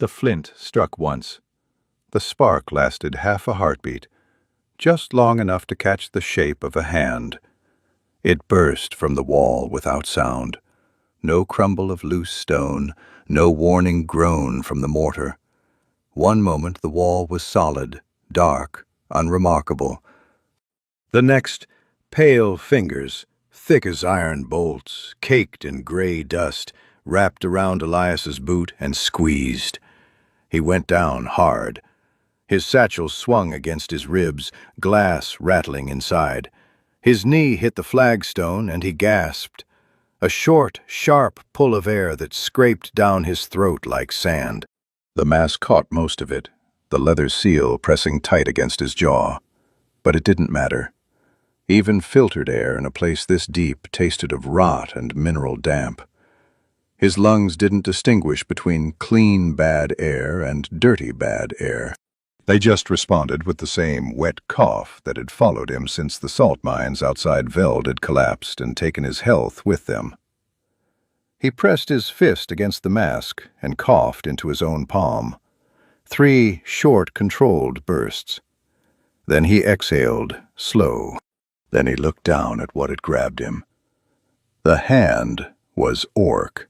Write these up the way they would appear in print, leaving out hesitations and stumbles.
The flint struck once. The spark lasted half a heartbeat, just long enough to catch the shape of a hand. It burst from the wall without sound. No crumble of loose stone, no warning groan from the mortar. One moment the wall was solid, dark, unremarkable. The next, pale fingers, thick as iron bolts, caked in gray dust, wrapped around Elias's boot and squeezed. He went down hard. His satchel swung against his ribs, glass rattling inside. His knee hit the flagstone, and he gasped. A short, sharp pull of air that scraped down his throat like sand. The mask caught most of it, the leather seal pressing tight against his jaw. But it didn't matter. Even filtered air in a place this deep tasted of rot and mineral damp. His lungs didn't distinguish between clean bad air and dirty bad air. They just responded with the same wet cough that had followed him since the salt mines outside Veld had collapsed and taken his health with them. He pressed his fist against the mask and coughed into his own palm. 3 short, controlled bursts. Then he exhaled, slow. Then he looked down at what had grabbed him. The hand was orc.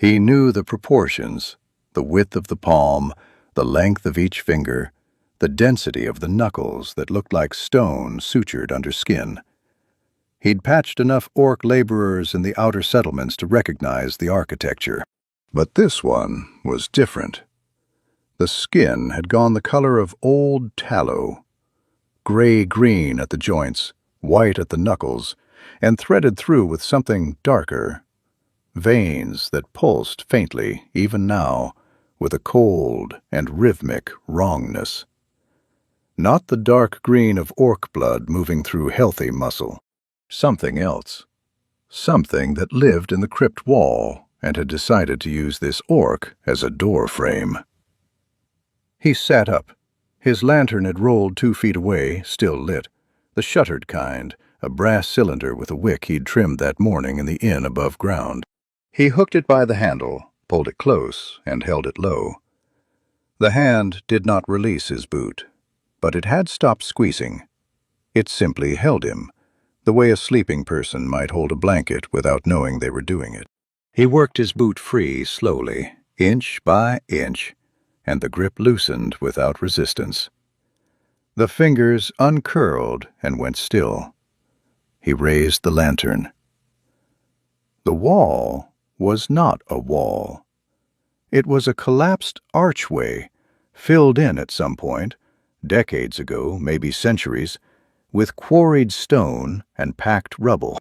He knew the proportions, the width of the palm, the length of each finger, the density of the knuckles that looked like stone sutured under skin. He'd patched enough orc laborers in the outer settlements to recognize the architecture. But this one was different. The skin had gone the color of old tallow, gray-green at the joints, white at the knuckles, and threaded through with something darker. Veins that pulsed faintly, even now, with a cold and rhythmic wrongness. Not the dark green of orc blood moving through healthy muscle. Something else. Something that lived in the crypt wall and had decided to use this orc as a door frame. He sat up. His lantern had rolled 2 feet away, still lit. The shuttered kind, a brass cylinder with a wick he'd trimmed that morning in the inn above ground. He hooked it by the handle, pulled it close, and held it low. The hand did not release his boot, but it had stopped squeezing. It simply held him, the way a sleeping person might hold a blanket without knowing they were doing it. He worked his boot free slowly, inch by inch, and the grip loosened without resistance. The fingers uncurled and went still. He raised the lantern. The wall was not a wall. It was a collapsed archway, filled in at some point, decades ago, maybe centuries, with quarried stone and packed rubble.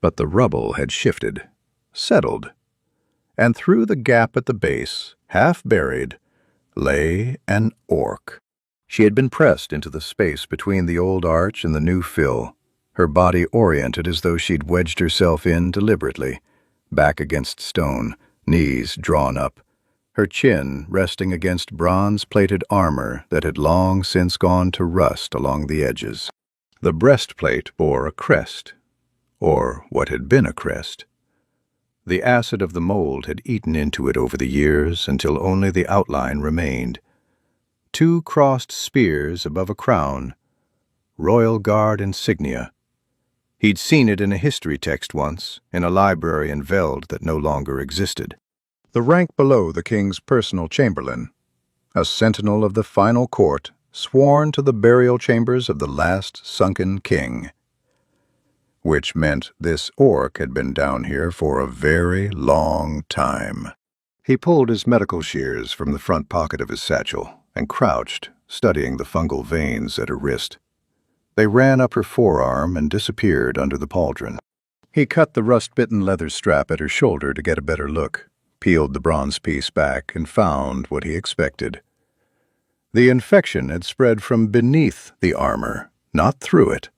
But the rubble had shifted, settled, and through the gap at the base, half buried, lay an orc. She had been pressed into the space between the old arch and the new fill, her body oriented as though she'd wedged herself in deliberately, back against stone, knees drawn up, her chin resting against bronze-plated armor that had long since gone to rust along the edges. The breastplate bore a crest, or what had been a crest. The acid of the mold had eaten into it over the years until only the outline remained. 2 crossed spears above a crown, Royal Guard insignia. He'd seen it in a history text once, in a library in Veld that no longer existed. The rank below the king's personal chamberlain, a sentinel of the final court, sworn to the burial chambers of the last sunken king. Which meant this orc had been down here for a very long time. He pulled his medical shears from the front pocket of his satchel and crouched, studying the fungal veins at her wrist. They ran up her forearm and disappeared under the pauldron. He cut the rust-bitten leather strap at her shoulder to get a better look, peeled the bronze piece back, and found what he expected. The infection had spread from beneath the armor, not through it.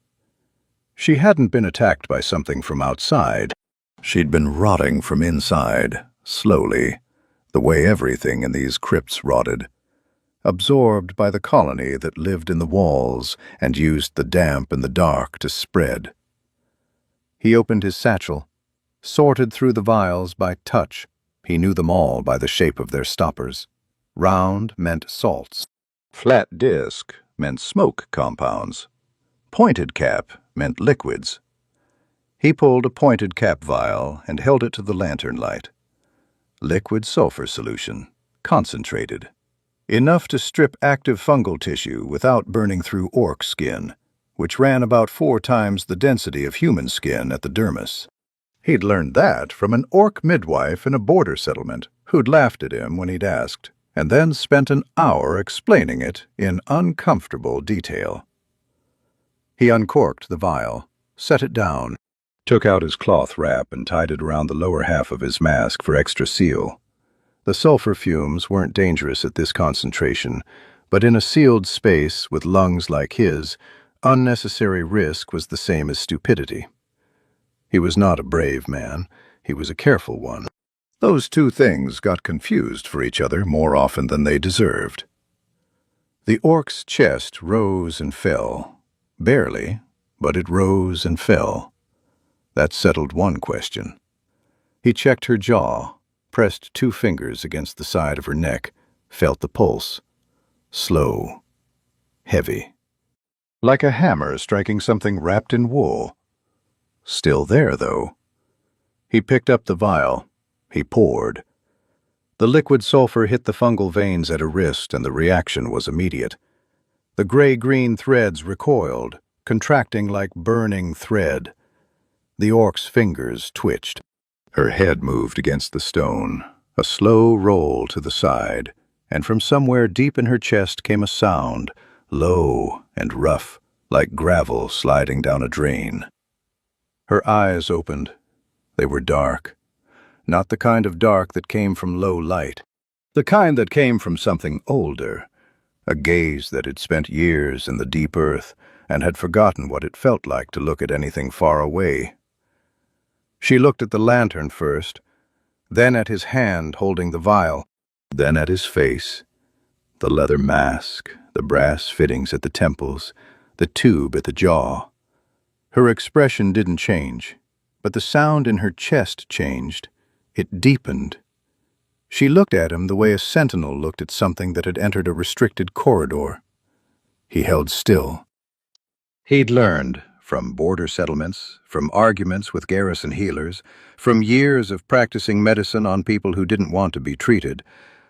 She hadn't been attacked by something from outside. She'd been rotting from inside, slowly, the way everything in these crypts rotted, absorbed by the colony that lived in the walls and used the damp and the dark to spread. He opened his satchel, sorted through the vials by touch. He knew them all by the shape of their stoppers. Round meant salts. Flat disc meant smoke compounds. Pointed cap meant liquids. He pulled a pointed cap vial and held it to the lantern light. Liquid sulfur solution, concentrated. Enough to strip active fungal tissue without burning through orc skin, which ran about 4 times the density of human skin at the dermis. He'd learned that from an orc midwife in a border settlement who'd laughed at him when he'd asked, and then spent an hour explaining it in uncomfortable detail. He uncorked the vial, set it down, took out his cloth wrap and tied it around the lower half of his mask for extra seal. The sulfur fumes weren't dangerous at this concentration, but in a sealed space with lungs like his, unnecessary risk was the same as stupidity. He was not a brave man, he was a careful one. Those two things got confused for each other more often than they deserved. The orc's chest rose and fell. Barely, but it rose and fell. That settled one question. He checked her jaw, pressed 2 fingers against the side of her neck, felt the pulse. Slow. Heavy. Like a hammer striking something wrapped in wool. Still there, though. He picked up the vial. He poured. The liquid sulfur hit the fungal veins at her wrist, and the reaction was immediate. The gray-green threads recoiled, contracting like burning thread. The orc's fingers twitched. Her head moved against the stone, a slow roll to the side, and from somewhere deep in her chest came a sound, low and rough, like gravel sliding down a drain. Her eyes opened. They were dark. Not the kind of dark that came from low light. The kind that came from something older. A gaze that had spent years in the deep earth and had forgotten what it felt like to look at anything far away. She looked at the lantern first, then at his hand holding the vial, then at his face, the leather mask, the brass fittings at the temples, the tube at the jaw. Her expression didn't change, but the sound in her chest changed. It deepened. She looked at him the way a sentinel looked at something that had entered a restricted corridor. He held still. He'd learned, from border settlements, from arguments with garrison healers, from years of practicing medicine on people who didn't want to be treated,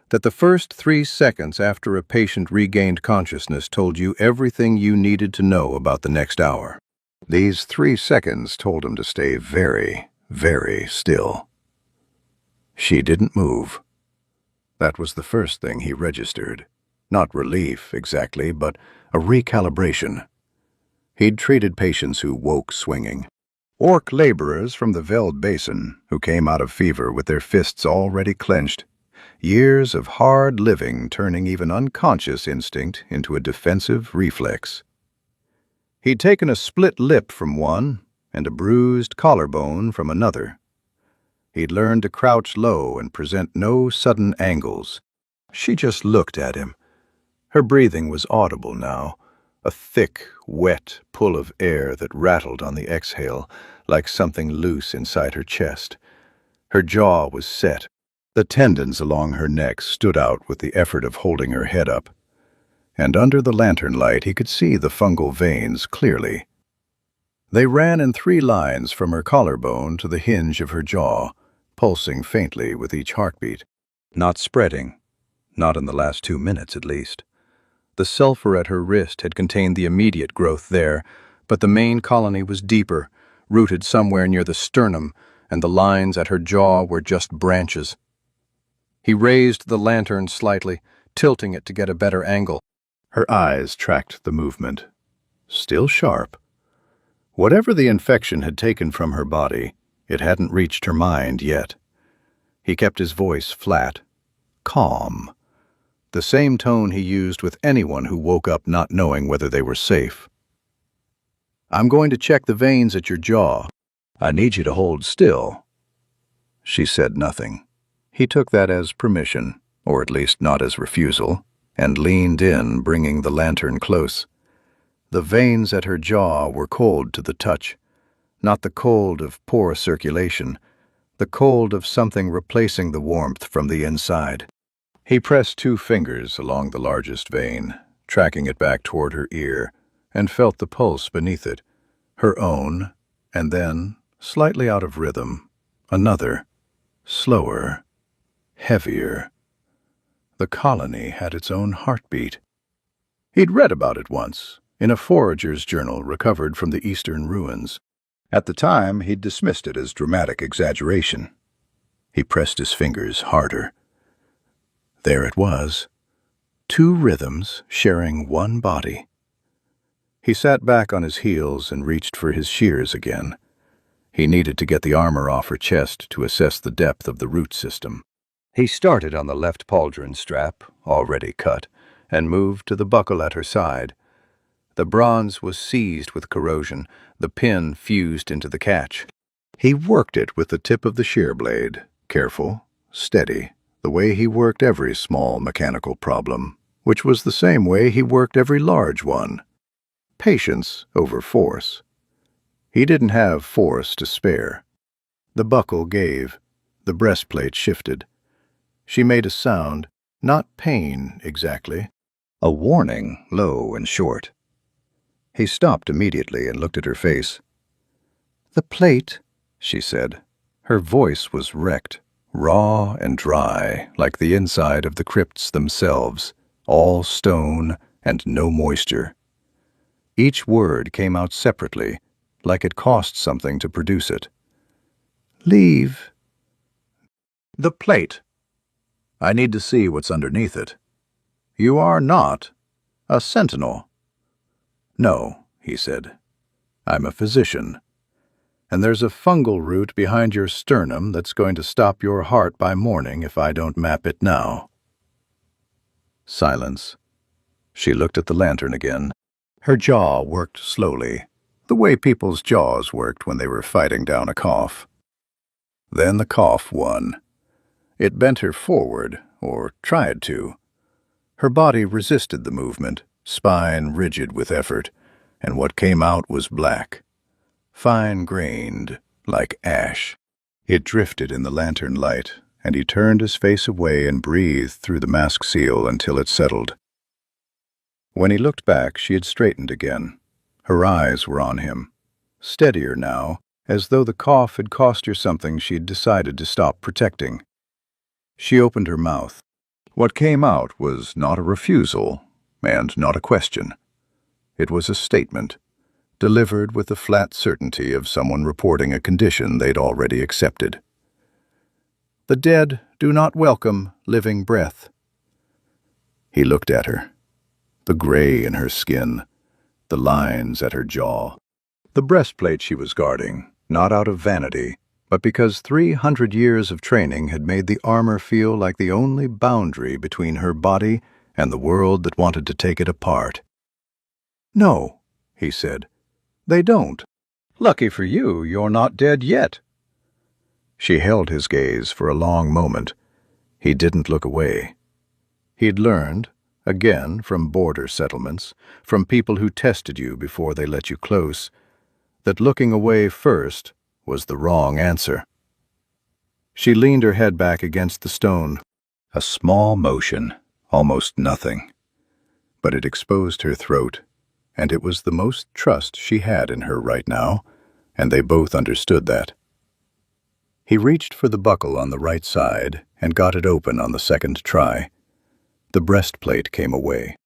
that the first 3 seconds after a patient regained consciousness told you everything you needed to know about the next hour. These 3 seconds told him to stay very, very still. She didn't move. That was the first thing he registered. Not relief, exactly, but a recalibration. He'd treated patients who woke swinging. Orc laborers from the Veld Basin who came out of fever with their fists already clenched. Years of hard living turning even unconscious instinct into a defensive reflex. He'd taken a split lip from one and a bruised collarbone from another. He'd learned to crouch low and present no sudden angles. She just looked at him. Her breathing was audible now, a thick, wet pull of air that rattled on the exhale like something loose inside her chest. Her jaw was set. The tendons along her neck stood out with the effort of holding her head up. And under the lantern light he could see the fungal veins clearly. They ran in 3 lines from her collarbone to the hinge of her jaw, pulsing faintly with each heartbeat. Not spreading, not in the last 2 minutes at least. The sulfur at her wrist had contained the immediate growth there, but the main colony was deeper, rooted somewhere near the sternum, and the lines at her jaw were just branches. He raised the lantern slightly, tilting it to get a better angle. Her eyes tracked the movement. Still sharp. Whatever the infection had taken from her body, it hadn't reached her mind yet. He kept his voice flat, calm. The same tone he used with anyone who woke up not knowing whether they were safe. "I'm going to check the veins at your jaw. I need you to hold still." She said nothing. He took that as permission, or at least not as refusal, and leaned in, bringing the lantern close. The veins at her jaw were cold to the touch, not the cold of poor circulation, the cold of something replacing the warmth from the inside. He pressed 2 fingers along the largest vein, tracking it back toward her ear, and felt the pulse beneath it, her own, and then, slightly out of rhythm, another, slower, heavier. The colony had its own heartbeat. He'd read about it once, in a forager's journal recovered from the eastern ruins. At the time, he'd dismissed it as dramatic exaggeration. He pressed his fingers harder. There it was, 2 rhythms sharing one body. He sat back on his heels and reached for his shears again. He needed to get the armor off her chest to assess the depth of the root system. He started on the left pauldron strap, already cut, and moved to the buckle at her side. The bronze was seized with corrosion, the pin fused into the catch. He worked it with the tip of the shear blade, careful, steady, the way he worked every small mechanical problem, which was the same way he worked every large one. Patience over force. He didn't have force to spare. The buckle gave. The breastplate shifted. She made a sound, not pain exactly, a warning, low and short. He stopped immediately and looked at her face. "The plate," she said. Her voice was wrecked, raw and dry, like the inside of the crypts themselves, all stone and no moisture. Each word came out separately, like it cost something to produce it. "Leave." "The plate. I need to see what's underneath it. You are not a sentinel." "No," he said. "I'm a physician. And there's a fungal root behind your sternum that's going to stop your heart by morning if I don't map it now." Silence. She looked at the lantern again. Her jaw worked slowly, the way people's jaws worked when they were fighting down a cough. Then the cough won. It bent her forward, or tried to. Her body resisted the movement, spine rigid with effort, and what came out was black, fine-grained, like ash. It drifted in the lantern light, and he turned his face away and breathed through the mask seal until it settled. When he looked back, she had straightened again. Her eyes were on him, steadier now, as though the cough had cost her something she'd decided to stop protecting. She opened her mouth. What came out was not a refusal, and not a question. It was a statement, delivered with the flat certainty of someone reporting a condition they'd already accepted. "The dead do not welcome living breath." He looked at her, the gray in her skin, the lines at her jaw, the breastplate she was guarding, not out of vanity, but because 300 years of training had made the armor feel like the only boundary between her body and the world that wanted to take it apart. "No," he said, "they don't. Lucky for you, you're not dead yet." She held his gaze for a long moment. He didn't look away. He'd learned, again from border settlements, from people who tested you before they let you close, that looking away first was the wrong answer. She leaned her head back against the stone. A small motion, almost nothing. But it exposed her throat, and it was the most trust she had in her right now, and they both understood that. He reached for the buckle on the right side and got it open on the second try. The breastplate came away.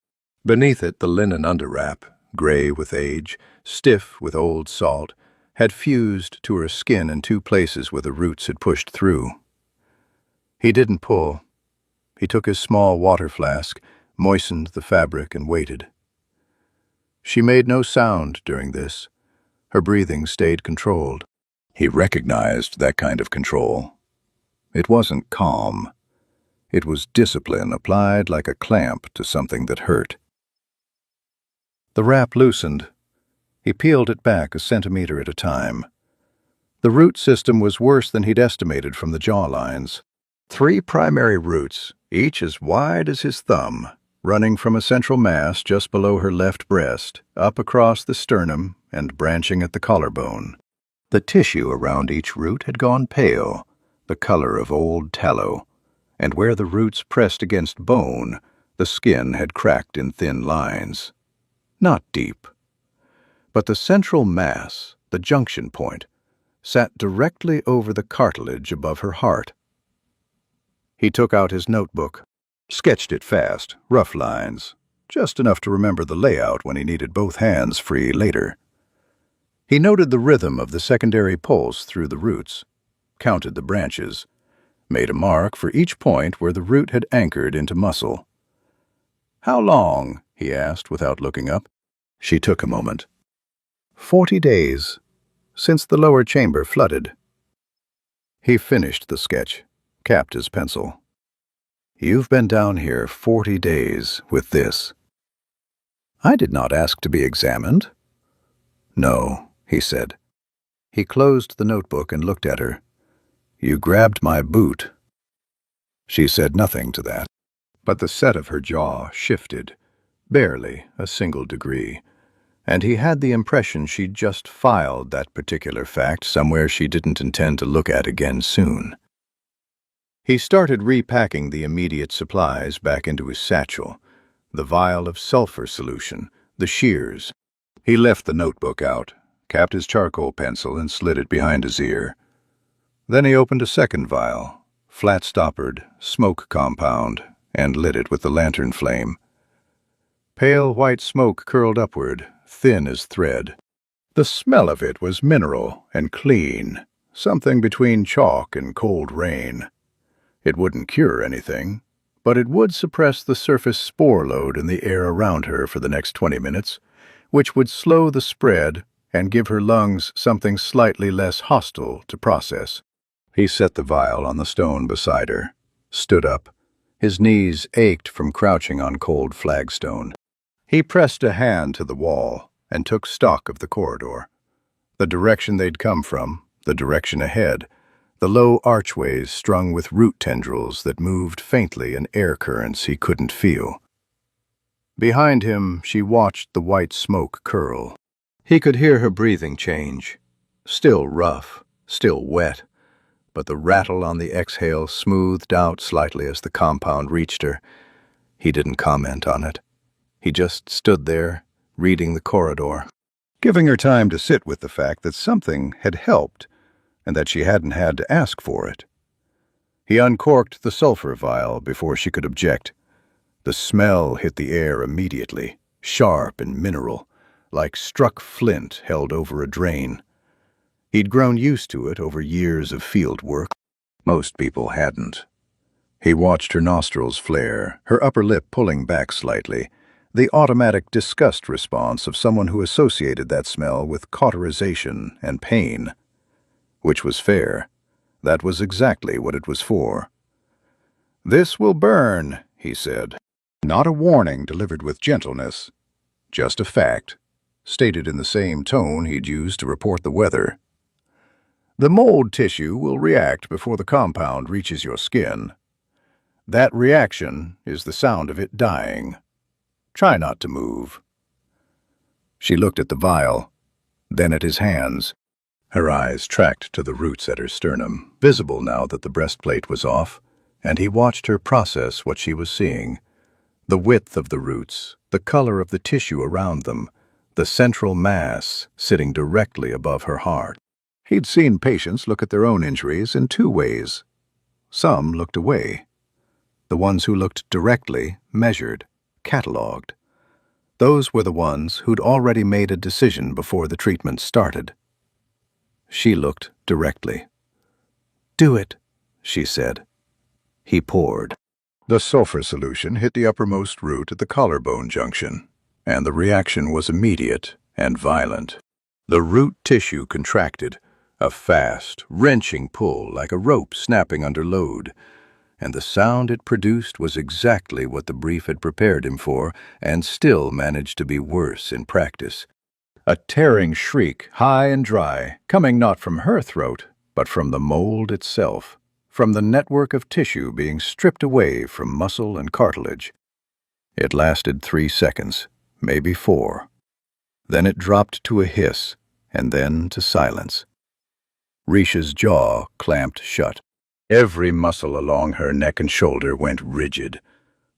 Beneath it, the linen underwrap, gray with age, stiff with old salt, had fused to her skin in 2 places where the roots had pushed through. He didn't pull. He took his small water flask, moistened the fabric, and waited. She made no sound during this. Her breathing stayed controlled. He recognized that kind of control. It wasn't calm. It was discipline applied like a clamp to something that hurt. The wrap loosened. He peeled it back a centimeter at a time. The root system was worse than he'd estimated from the jaw lines. 3 primary roots, each as wide as his thumb, running from a central mass just below her left breast, up across the sternum and branching at the collarbone. The tissue around each root had gone pale, the color of old tallow, and where the roots pressed against bone, the skin had cracked in thin lines. Not deep. But the central mass, the junction point, sat directly over the cartilage above her heart. He took out his notebook, sketched it fast, rough lines, just enough to remember the layout when he needed both hands free later. He noted the rhythm of the secondary pulse through the roots, counted the branches, made a mark for each point where the root had anchored into muscle. "How long?" he asked without looking up. She took a moment. 40 days, since the lower chamber flooded." He finished the sketch, capped his pencil. "You've been down here 40 days with this." "I did not ask to be examined." "No," he said. He closed the notebook and looked at her. "You grabbed my boot." She said nothing to that, but the set of her jaw shifted, barely a single degree, and he had the impression she'd just filed that particular fact somewhere she didn't intend to look at again soon. He started repacking the immediate supplies back into his satchel, the vial of sulfur solution, the shears. He left the notebook out, capped his charcoal pencil, and slid it behind his ear. Then he opened a second vial, flat-stoppered, smoke compound, and lit it with the lantern flame. Pale white smoke curled upward, thin as thread. The smell of it was mineral and clean, something between chalk and cold rain. It wouldn't cure anything, but it would suppress the surface spore load in the air around her for the next 20 minutes, which would slow the spread and give her lungs something slightly less hostile to process. He set the vial on the stone beside her, stood up. His knees ached from crouching on cold flagstone. He pressed a hand to the wall and took stock of the corridor. The direction they'd come from, the direction ahead, the low archways strung with root tendrils that moved faintly in air currents he couldn't feel. Behind him, she watched the white smoke curl. He could hear her breathing change. Still rough, still wet, but the rattle on the exhale smoothed out slightly as the compound reached her. He didn't comment on it. He just stood there, reading the corridor, giving her time to sit with the fact that something had helped and that she hadn't had to ask for it. He uncorked the sulfur vial before she could object. The smell hit the air immediately, sharp and mineral, like struck flint held over a drain. He'd grown used to it over years of field work. Most people hadn't. He watched her nostrils flare, her upper lip pulling back slightly, the automatic disgust response of someone who associated that smell with cauterization and pain. Which was fair. That was exactly what it was for. "This will burn," he said. Not a warning delivered with gentleness, just a fact, stated in the same tone he'd used to report the weather. "The mold tissue will react before the compound reaches your skin. That reaction is the sound of it dying. Try not to move." She looked at the vial, then at his hands. Her eyes tracked to the roots at her sternum, visible now that the breastplate was off, and he watched her process what she was seeing. The width of the roots, the color of the tissue around them, the central mass sitting directly above her heart. He'd seen patients look at their own injuries in two ways. Some looked away. The ones who looked directly measured, cataloged. Those were the ones who'd already made a decision before the treatment started. She looked directly. "Do it," she said. He poured. The sulfur solution hit the uppermost root at the collarbone junction, and the reaction was immediate and violent. The root tissue contracted, a fast, wrenching pull like a rope snapping under load, and the sound it produced was exactly what the brief had prepared him for, and still managed to be worse in practice. A tearing shriek, high and dry, coming not from her throat, but from the mold itself, from the network of tissue being stripped away from muscle and cartilage. It lasted 3 seconds, maybe 4. Then it dropped to a hiss, and then to silence. Risha's jaw clamped shut. Every muscle along her neck and shoulder went rigid,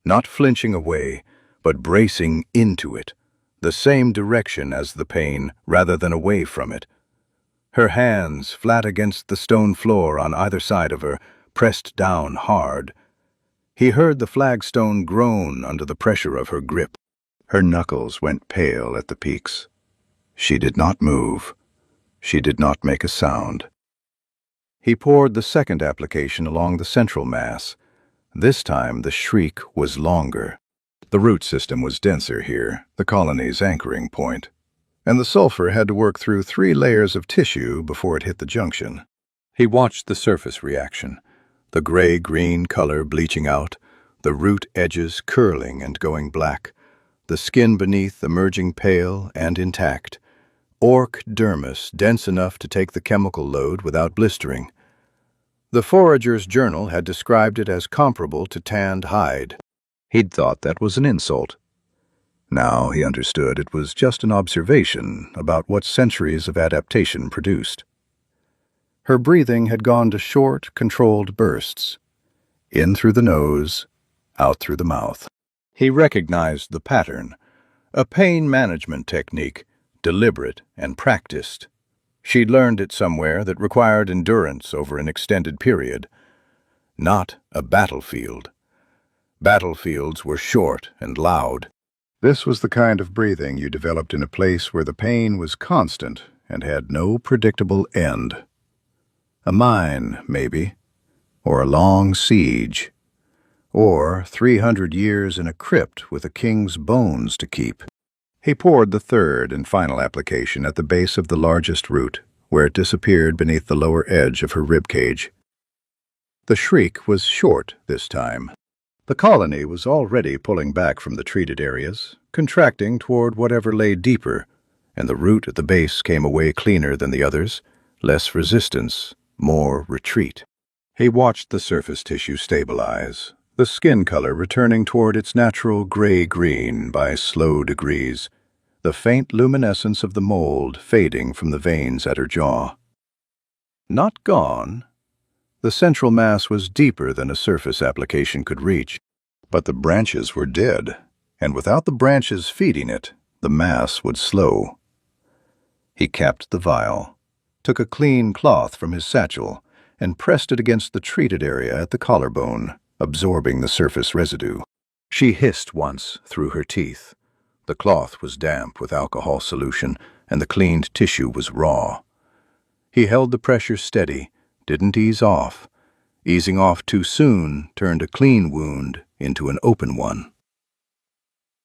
not flinching away, but bracing into it, the same direction as the pain rather than away from it. Her hands, flat against the stone floor on either side of her, pressed down hard. He heard the flagstone groan under the pressure of her grip. Her knuckles went pale at the peaks. She did not move. She did not make a sound. He poured the second application along the central mass. This time the shriek was longer. The root system was denser here, the colony's anchoring point, and the sulfur had to work through 3 layers of tissue before it hit the junction. He watched the surface reaction, the gray-green color bleaching out, the root edges curling and going black, the skin beneath emerging pale and intact, orc dermis dense enough to take the chemical load without blistering. The forager's journal had described it as comparable to tanned hide. He'd thought that was an insult. Now he understood it was just an observation about what centuries of adaptation produced. Her breathing had gone to short, controlled bursts. In through the nose, out through the mouth. He recognized the pattern, a pain management technique, deliberate and practiced. She'd learned it somewhere that required endurance over an extended period. Not a battlefield. Battlefields were short and loud. This was the kind of breathing you developed in a place where the pain was constant and had no predictable end. A mine, maybe, or a long siege, or 300 years in a crypt with a king's bones to keep. He poured the third and final application at the base of the largest root, where it disappeared beneath the lower edge of her ribcage. The shriek was short this time. The colony was already pulling back from the treated areas, contracting toward whatever lay deeper, and the root at the base came away cleaner than the others, less resistance, more retreat. He watched the surface tissue stabilize, the skin color returning toward its natural gray-green by slow degrees, the faint luminescence of the mold fading from the veins at her jaw. Not gone. The central mass was deeper than a surface application could reach, but the branches were dead, and without the branches feeding it, the mass would slow. He capped the vial, took a clean cloth from his satchel, and pressed it against the treated area at the collarbone, absorbing the surface residue. She hissed once through her teeth. The cloth was damp with alcohol solution, and the cleaned tissue was raw. He held the pressure steady, didn't ease off. Easing off too soon turned a clean wound into an open one.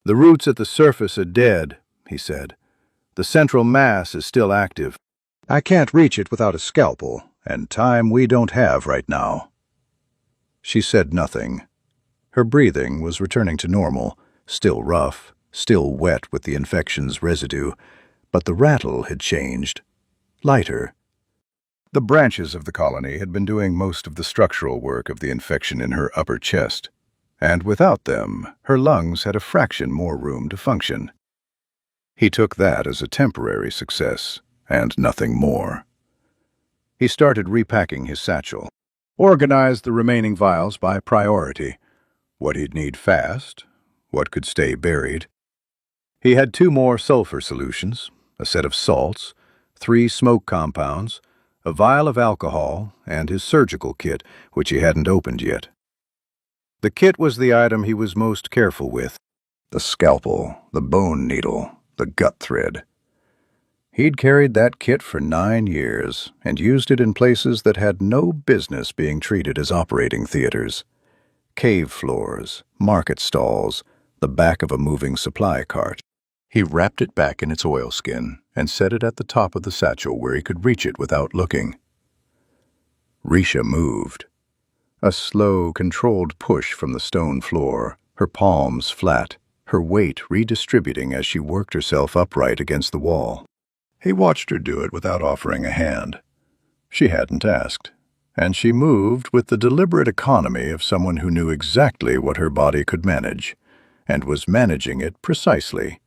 "The roots at the surface are dead," he said. "The central mass is still active. I can't reach it without a scalpel, and time we don't have right now." She said nothing. Her breathing was returning to normal, still rough, still wet with the infection's residue, but the rattle had changed. Lighter. The branches of the colony had been doing most of the structural work of the infection in her upper chest, and without them, her lungs had a fraction more room to function. He took that as a temporary success, and nothing more. He started repacking his satchel, organized the remaining vials by priority, what he'd need fast, what could stay buried. He had 2 more sulfur solutions, a set of salts, 3 smoke compounds, a vial of alcohol, and his surgical kit, which he hadn't opened yet. The kit was the item he was most careful with. The scalpel, the bone needle, the gut thread. He'd carried that kit for 9 years and used it in places that had no business being treated as operating theaters. Cave floors, market stalls, the back of a moving supply cart. He wrapped it back in its oilskin and set it at the top of the satchel where he could reach it without looking. Risha moved. A slow, controlled push from the stone floor, her palms flat, her weight redistributing as she worked herself upright against the wall. He watched her do it without offering a hand. She hadn't asked, and she moved with the deliberate economy of someone who knew exactly what her body could manage, and was managing it precisely.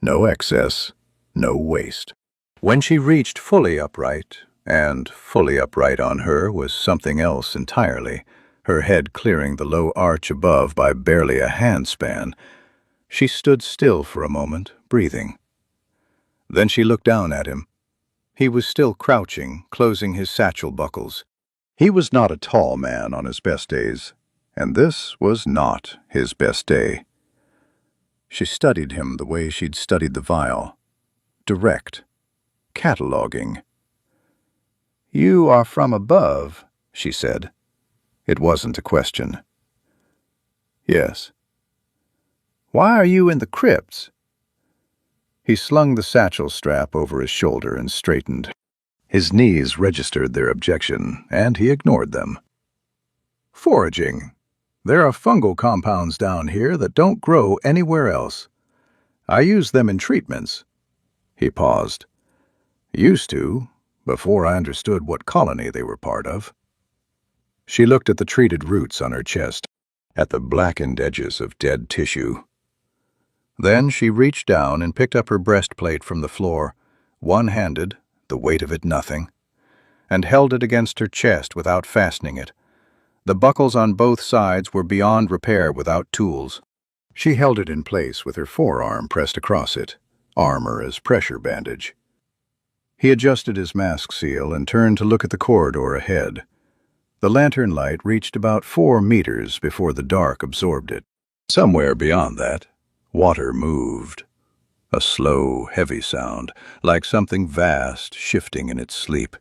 No excess, no waste. When she reached fully upright, And fully upright on her was something else entirely, her head clearing the low arch above by barely a handspan. She stood still for a moment, breathing. Then she looked down at him. He was still crouching, closing his satchel buckles. He was not a tall man on his best days, and this was not his best day. She studied him the way she'd studied the vial. Direct. Cataloging. "You are from above," she said. It wasn't a question. "Yes." "Why are you in the crypts?" He slung the satchel strap over his shoulder and straightened. His knees registered their objection, and he ignored them. "Foraging. There are fungal compounds down here that don't grow anywhere else. I use them in treatments." He paused. "Used to, before I understood what colony they were part of." She looked at the treated roots on her chest, at the blackened edges of dead tissue. Then she reached down and picked up her breastplate from the floor, one-handed, the weight of it nothing, and held it against her chest without fastening it. The buckles on both sides were beyond repair without tools. She held it in place with her forearm pressed across it, armor as pressure bandage. He adjusted his mask seal and turned to look at the corridor ahead. The lantern light reached about 4 meters before the dark absorbed it. Somewhere beyond that, water moved. A slow, heavy sound, like something vast shifting in its sleep.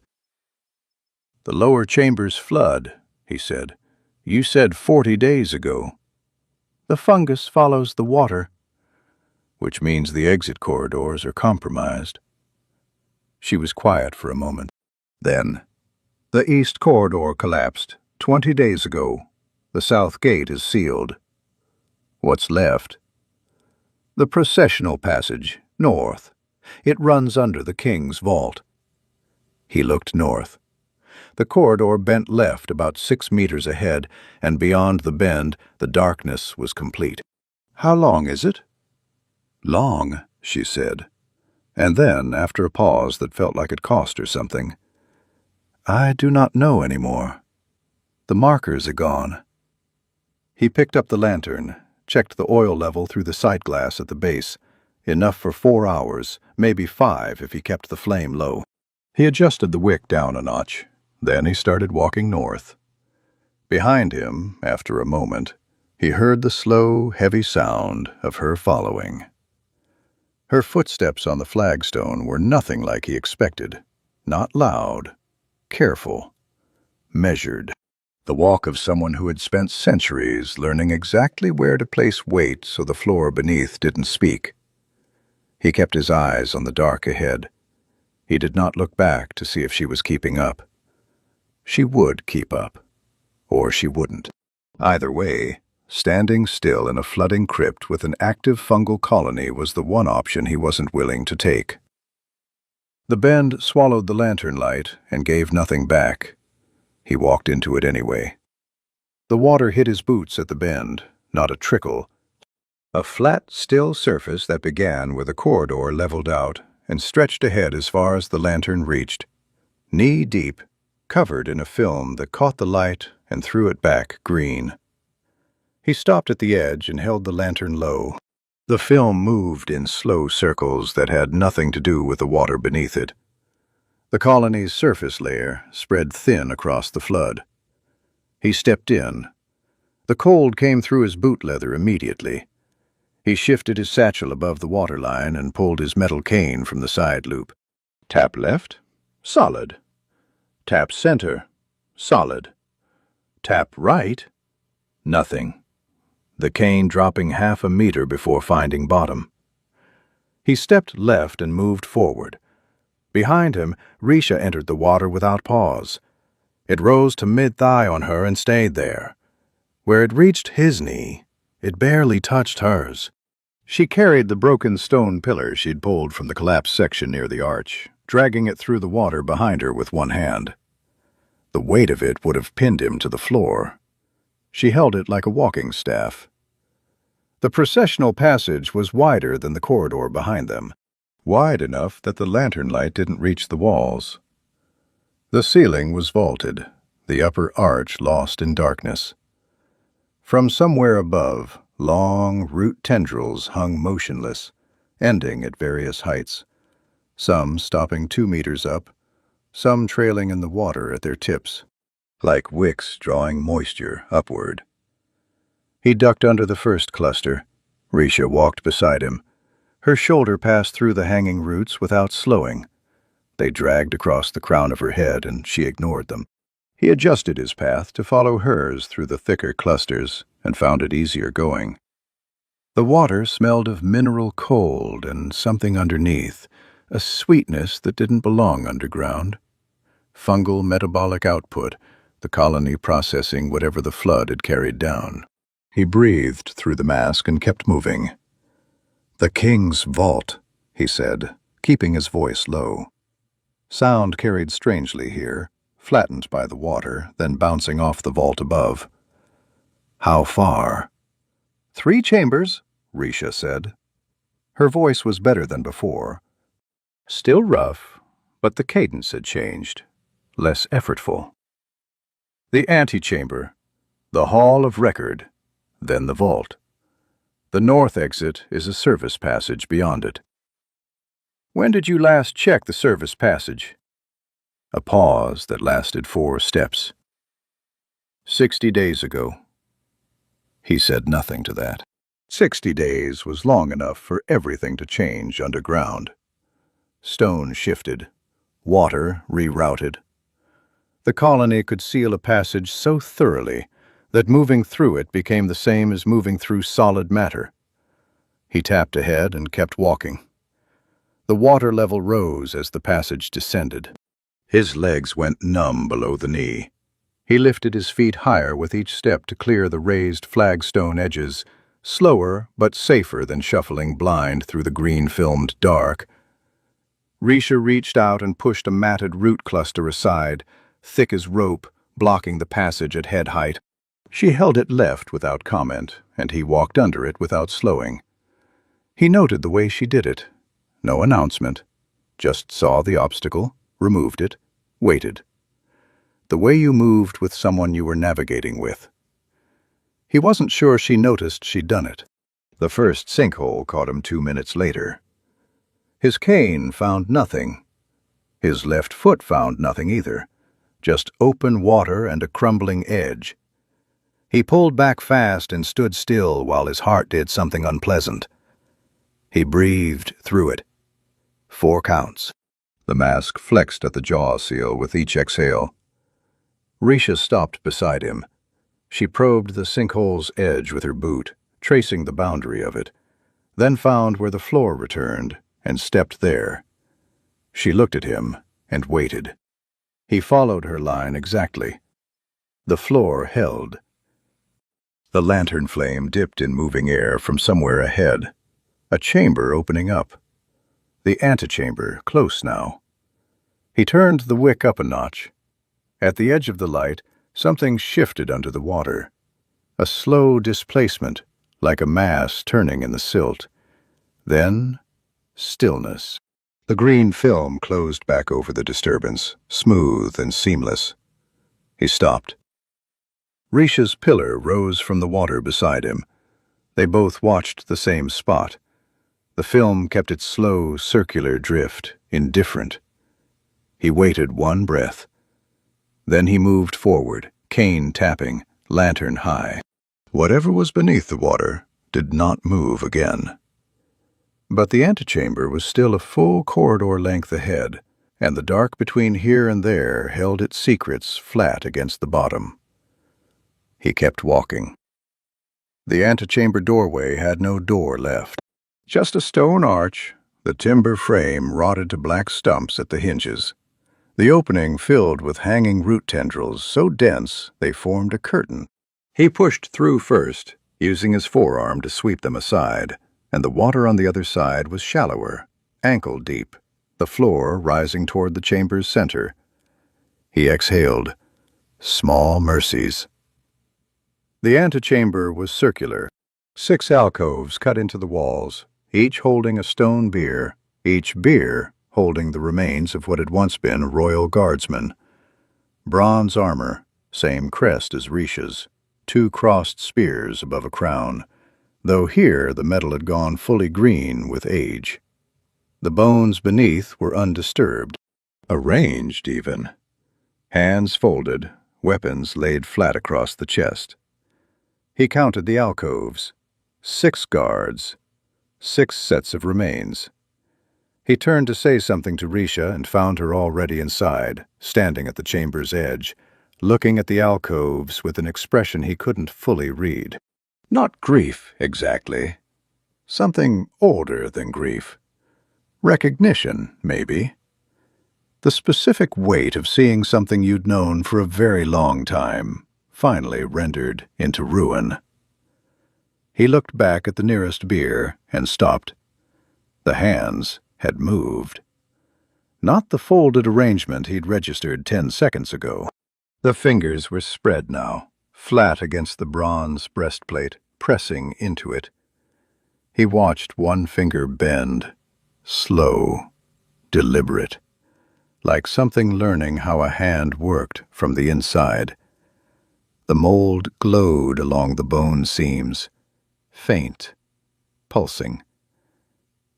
"The lower chambers flood," he said. "You said 40 days ago." "The fungus follows the water." "Which means the exit corridors are compromised." She was quiet for a moment. Then, "The east corridor collapsed 20 days ago. The south gate is sealed." "What's left?" "The processional passage, north. It runs under the king's vault." He looked north. The corridor bent left about 6 meters ahead, and beyond the bend, the darkness was complete. "How long is it?" "Long," she said. And then, after a pause that felt like it cost her something, "I do not know anymore. The markers are gone." He picked up the lantern, checked the oil level through the sight glass at the base. Enough for 4 hours, maybe 5 if he kept the flame low. He adjusted the wick down a notch. Then he started walking north. Behind him, after a moment, he heard the slow, heavy sound of her following. Her footsteps on the flagstone were nothing like he expected. Not loud, careful, measured. The walk of someone who had spent centuries learning exactly where to place weight so the floor beneath didn't speak. He kept his eyes on the dark ahead. He did not look back to see if she was keeping up. She would keep up, or she wouldn't. Either way, standing still in a flooding crypt with an active fungal colony was the one option he wasn't willing to take. The bend swallowed the lantern light and gave nothing back. He walked into it anyway. The water hit his boots at the bend, not a trickle. A flat, still surface that began where the corridor leveled out and stretched ahead as far as the lantern reached. Knee-deep, covered in a film that caught the light and threw it back green. He stopped at the edge and held the lantern low. The film moved in slow circles that had nothing to do with the water beneath it. The colony's surface layer spread thin across the flood. He stepped in. The cold came through his boot leather immediately. He shifted his satchel above the waterline and pulled his metal cane from the side loop. Tap left, solid. Tap center, solid. Tap right, nothing. The cane dropping half a meter before finding bottom. He stepped left and moved forward. Behind him, Risha entered the water without pause. It rose to mid-thigh on her and stayed there. Where it reached his knee, it barely touched hers. She carried the broken stone pillar she'd pulled from the collapsed section near the arch, dragging it through the water behind her with one hand. The weight of it would have pinned him to the floor. She held it like a walking staff. The processional passage was wider than the corridor behind them, wide enough that the lantern light didn't reach the walls. The ceiling was vaulted, the upper arch lost in darkness. From somewhere above, long root tendrils hung motionless, ending at various heights, some stopping 2 meters up, some trailing in the water at their tips, like wicks drawing moisture upward. He ducked under the first cluster. Risha walked beside him. Her shoulder passed through the hanging roots without slowing. They dragged across the crown of her head, and she ignored them. He adjusted his path to follow hers through the thicker clusters and found it easier going. The water smelled of mineral cold and something underneath, a sweetness that didn't belong underground. Fungal metabolic output, the colony processing whatever the flood had carried down. He breathed through the mask and kept moving. "The king's vault," he said, keeping his voice low. Sound carried strangely here, flattened by the water, then bouncing off the vault above. "How far?" "3 chambers," Risha said. Her voice was better than before. Still rough, but the cadence had changed, less effortful. "The antechamber, the hall of record, then the vault. The north exit is a service passage beyond it." "When did you last check the service passage?" A pause that lasted 4 steps. 60 days ago." He said nothing to that. 60 days was long enough for everything to change underground. Stone shifted, water rerouted. The colony could seal a passage so thoroughly that moving through it became the same as moving through solid matter. He tapped ahead and kept walking. The water level rose as the passage descended. His legs went numb below the knee. He lifted his feet higher with each step to clear the raised flagstone edges, slower but safer than shuffling blind through the green-filmed dark. Risha reached out and pushed a matted root cluster aside, thick as rope, blocking the passage at head height. She held it left without comment, and he walked under it without slowing. He noted the way she did it. No announcement. Just saw the obstacle, removed it, waited. The way you moved with someone you were navigating with. He wasn't sure she noticed she'd done it. The first sinkhole caught him 2 minutes later. His cane found nothing. His left foot found nothing either. Just open water and a crumbling edge. He pulled back fast and stood still while his heart did something unpleasant. He breathed through it. 4 counts. The mask flexed at the jaw seal with each exhale. Risha stopped beside him. She probed the sinkhole's edge with her boot, tracing the boundary of it, then found where the floor returned and stepped there. She looked at him and waited. He followed her line exactly. The floor held. The lantern flame dipped in moving air from somewhere ahead. A chamber opening up. The antechamber, close now. He turned the wick up a notch. At the edge of the light, something shifted under the water. A slow displacement, like a mass turning in the silt. Then, stillness. The green film closed back over the disturbance, smooth and seamless. He stopped. Risha's pillar rose from the water beside him. They both watched the same spot. The film kept its slow, circular drift, indifferent. He waited 1 breath. Then he moved forward, cane tapping, lantern high. Whatever was beneath the water did not move again. But the antechamber was still a full corridor length ahead, and the dark between here and there held its secrets flat against the bottom. He kept walking. The antechamber doorway had no door left. Just a stone arch, the timber frame rotted to black stumps at the hinges. The opening filled with hanging root tendrils so dense they formed a curtain. He pushed through first, using his forearm to sweep them aside, and the water on the other side was shallower, ankle-deep, the floor rising toward the chamber's center. He exhaled. Small mercies. The antechamber was circular. 6 alcoves cut into the walls, each holding a stone bier, each bier holding the remains of what had once been royal guardsmen. Bronze armor, same crest as Risha's, 2 crossed spears above a crown, though here the metal had gone fully green with age. The bones beneath were undisturbed, arranged even. Hands folded, weapons laid flat across the chest. He counted the alcoves. 6 guards, 6 sets of remains. He turned to say something to Risha and found her already inside, standing at the chamber's edge, looking at the alcoves with an expression he couldn't fully read. Not grief, exactly. Something older than grief. Recognition, maybe. The specific weight of seeing something you'd known for a very long time, finally rendered into ruin. He looked back at the nearest bier and stopped. The hands had moved. Not the folded arrangement he'd registered 10 seconds ago. The fingers were spread now, flat against the bronze breastplate, pressing into it. He watched one finger bend, slow, deliberate, like something learning how a hand worked from the inside. The mold glowed along the bone seams, faint, pulsing.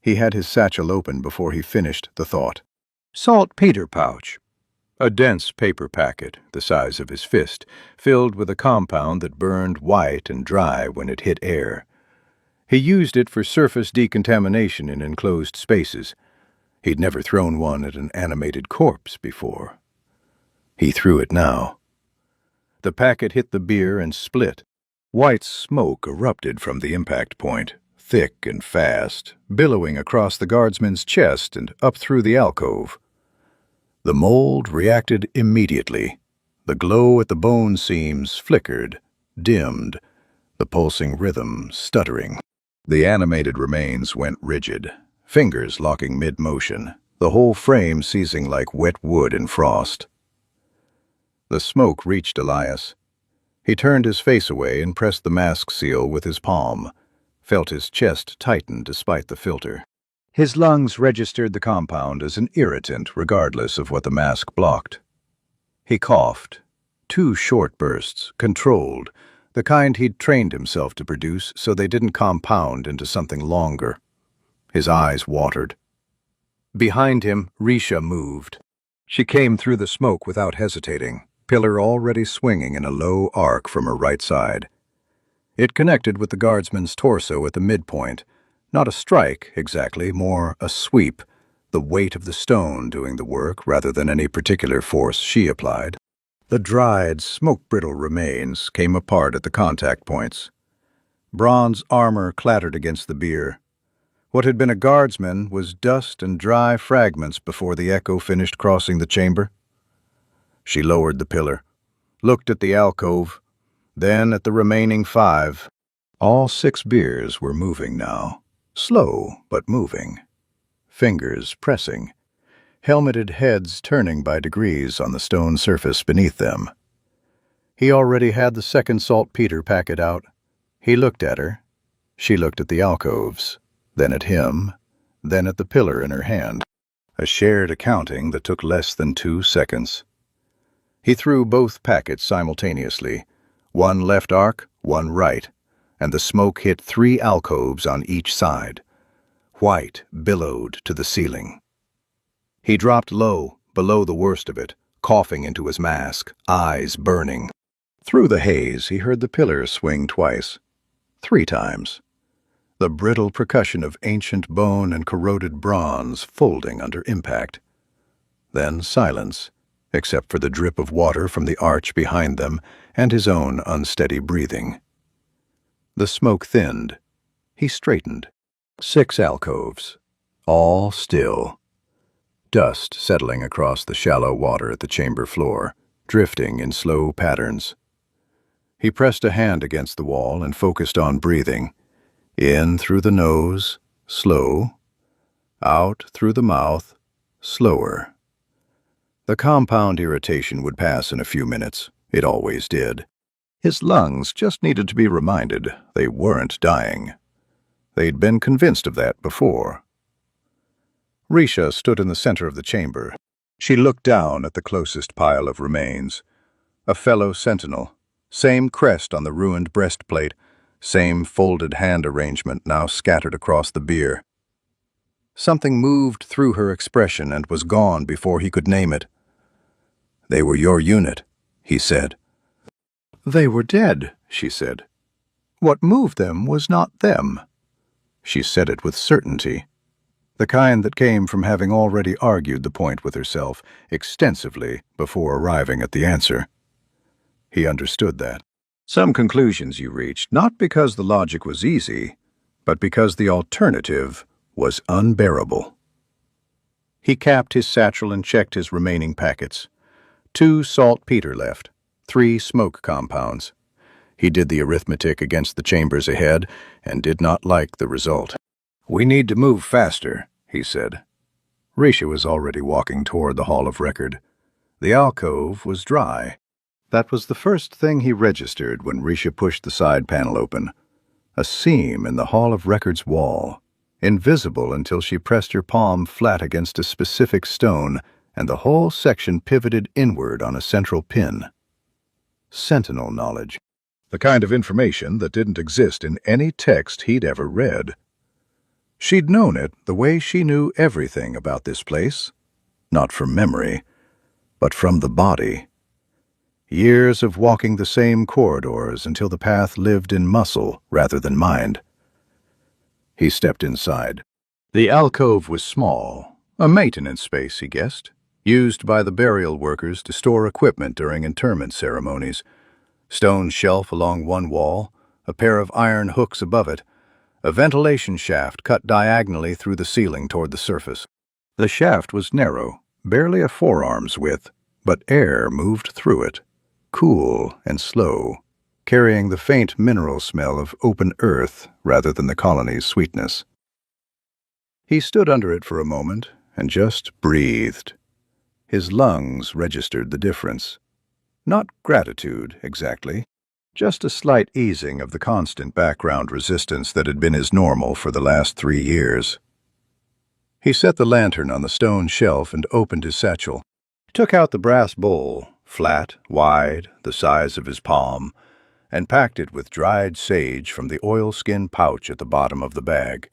He had his satchel open before he finished the thought. Saltpeter pouch. A dense paper packet, the size of his fist, filled with a compound that burned white and dry when it hit air. He used it for surface decontamination in enclosed spaces. He'd never thrown one at an animated corpse before. He threw it now. The packet hit the bier and split. White smoke erupted from the impact point, thick and fast, billowing across the guardsman's chest and up through the alcove. The mold reacted immediately. The glow at the bone seams flickered, dimmed, the pulsing rhythm stuttering. The animated remains went rigid, fingers locking mid-motion, the whole frame seizing like wet wood in frost. The smoke reached Elias. He turned his face away and pressed the mask seal with his palm, felt his chest tighten despite the filter. His lungs registered the compound as an irritant regardless of what the mask blocked. He coughed. 2 short bursts, controlled, the kind he'd trained himself to produce so they didn't compound into something longer. His eyes watered. Behind him, Risha moved. She came through the smoke without hesitating, pillar already swinging in a low arc from her right side. It connected with the guardsman's torso at the midpoint. Not a strike, exactly, more a sweep, the weight of the stone doing the work rather than any particular force she applied. The dried, smoke-brittle remains came apart at the contact points. Bronze armor clattered against the bier. What had been a guardsman was dust and dry fragments before the echo finished crossing the chamber. She lowered the pillar, looked at the alcove, then at the remaining 5. All 6 biers were moving now, slow but moving. Fingers pressing, helmeted heads turning by degrees on the stone surface beneath them. He already had the second saltpeter packet out. He looked at her. She looked at the alcoves, then at him, then at the pillar in her hand. A shared accounting that took less than 2 seconds. He threw both packets simultaneously, one left arc, one right, and the smoke hit 3 alcoves on each side. White billowed to the ceiling. He dropped low, below the worst of it, coughing into his mask, eyes burning. Through the haze, he heard the pillar swing twice, 3 times. The brittle percussion of ancient bone and corroded bronze folding under impact. Then silence, except for the drip of water from the arch behind them and his own unsteady breathing. The smoke thinned. He straightened. 6 alcoves, all still. Dust settling across the shallow water at the chamber floor, drifting in slow patterns. He pressed a hand against the wall and focused on breathing. In through the nose, slow. Out through the mouth, slower. The compound irritation would pass in a few minutes. It always did. His lungs just needed to be reminded they weren't dying. They'd been convinced of that before. Risha stood in the center of the chamber, She looked down at the closest pile of remains. A fellow sentinel. Same crest on the ruined breastplate. Same folded hand arrangement now scattered across the bier. Something moved through her expression and was gone before he could name it. "They were your unit," he said. "They were dead," she said. "What moved them was not them." She said it with certainty, the kind that came from having already argued the point with herself extensively before arriving at the answer. He understood that. Some conclusions you reached, not because the logic was easy, but because the alternative was unbearable. He capped his satchel and checked his remaining packets. 2 saltpeter left, 3 smoke compounds. He did the arithmetic against the chambers ahead and did not like the result. "We need to move faster," he said. Risha was already walking toward the Hall of Record. The alcove was dry. That was the first thing he registered when Risha pushed the side panel open. A seam in the Hall of Record's wall, invisible until she pressed her palm flat against a specific stone, and the whole section pivoted inward on a central pin. Sentinel knowledge. The kind of information that didn't exist in any text he'd ever read. She'd known it the way she knew everything about this place, not from memory, but from the body. Years of walking the same corridors until the path lived in muscle rather than mind. He stepped inside. The alcove was small, a maintenance space, he guessed, used by the burial workers to store equipment during interment ceremonies. Stone shelf along one wall, a pair of iron hooks above it, a ventilation shaft cut diagonally through the ceiling toward the surface. The shaft was narrow, barely a forearm's width, but air moved through it, cool and slow, carrying the faint mineral smell of open earth rather than the colony's sweetness. He stood under it for a moment and just breathed. His lungs registered the difference. Not gratitude, exactly. Just a slight easing of the constant background resistance that had been his normal for the last 3 years. He set the lantern on the stone shelf and opened his satchel. He took out the brass bowl, flat, wide, the size of his palm, and packed it with dried sage from the oilskin pouch at the bottom of the bag.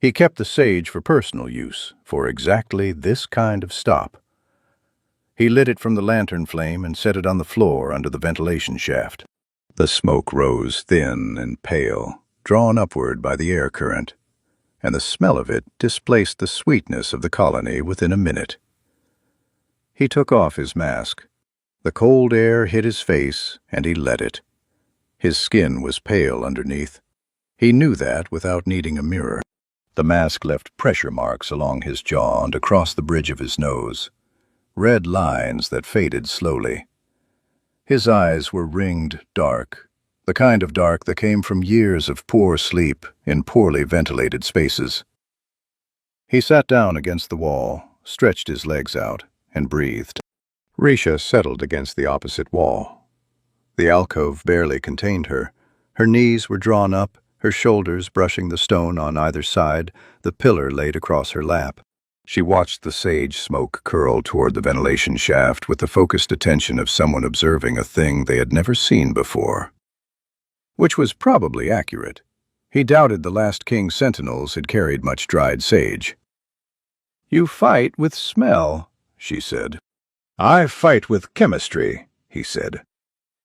He kept the sage for personal use, for exactly this kind of stop. He lit it from the lantern flame and set it on the floor under the ventilation shaft. The smoke rose thin and pale, drawn upward by the air current, and the smell of it displaced the sweetness of the colony within a minute. He took off his mask. The cold air hit his face, and he let it. His skin was pale underneath. He knew that without needing a mirror. The mask left pressure marks along his jaw and across the bridge of his nose, red lines that faded slowly. His eyes were ringed dark, the kind of dark that came from years of poor sleep in poorly ventilated spaces. He sat down against the wall, stretched his legs out, and breathed. Risha settled against the opposite wall. The alcove barely contained her. Her knees were drawn up, her shoulders brushing the stone on either side, the pillar laid across her lap. She watched the sage smoke curl toward the ventilation shaft with the focused attention of someone observing a thing they had never seen before. Which was probably accurate. He doubted the last king's sentinels had carried much dried sage. "You fight with smell," she said. "I fight with chemistry," he said.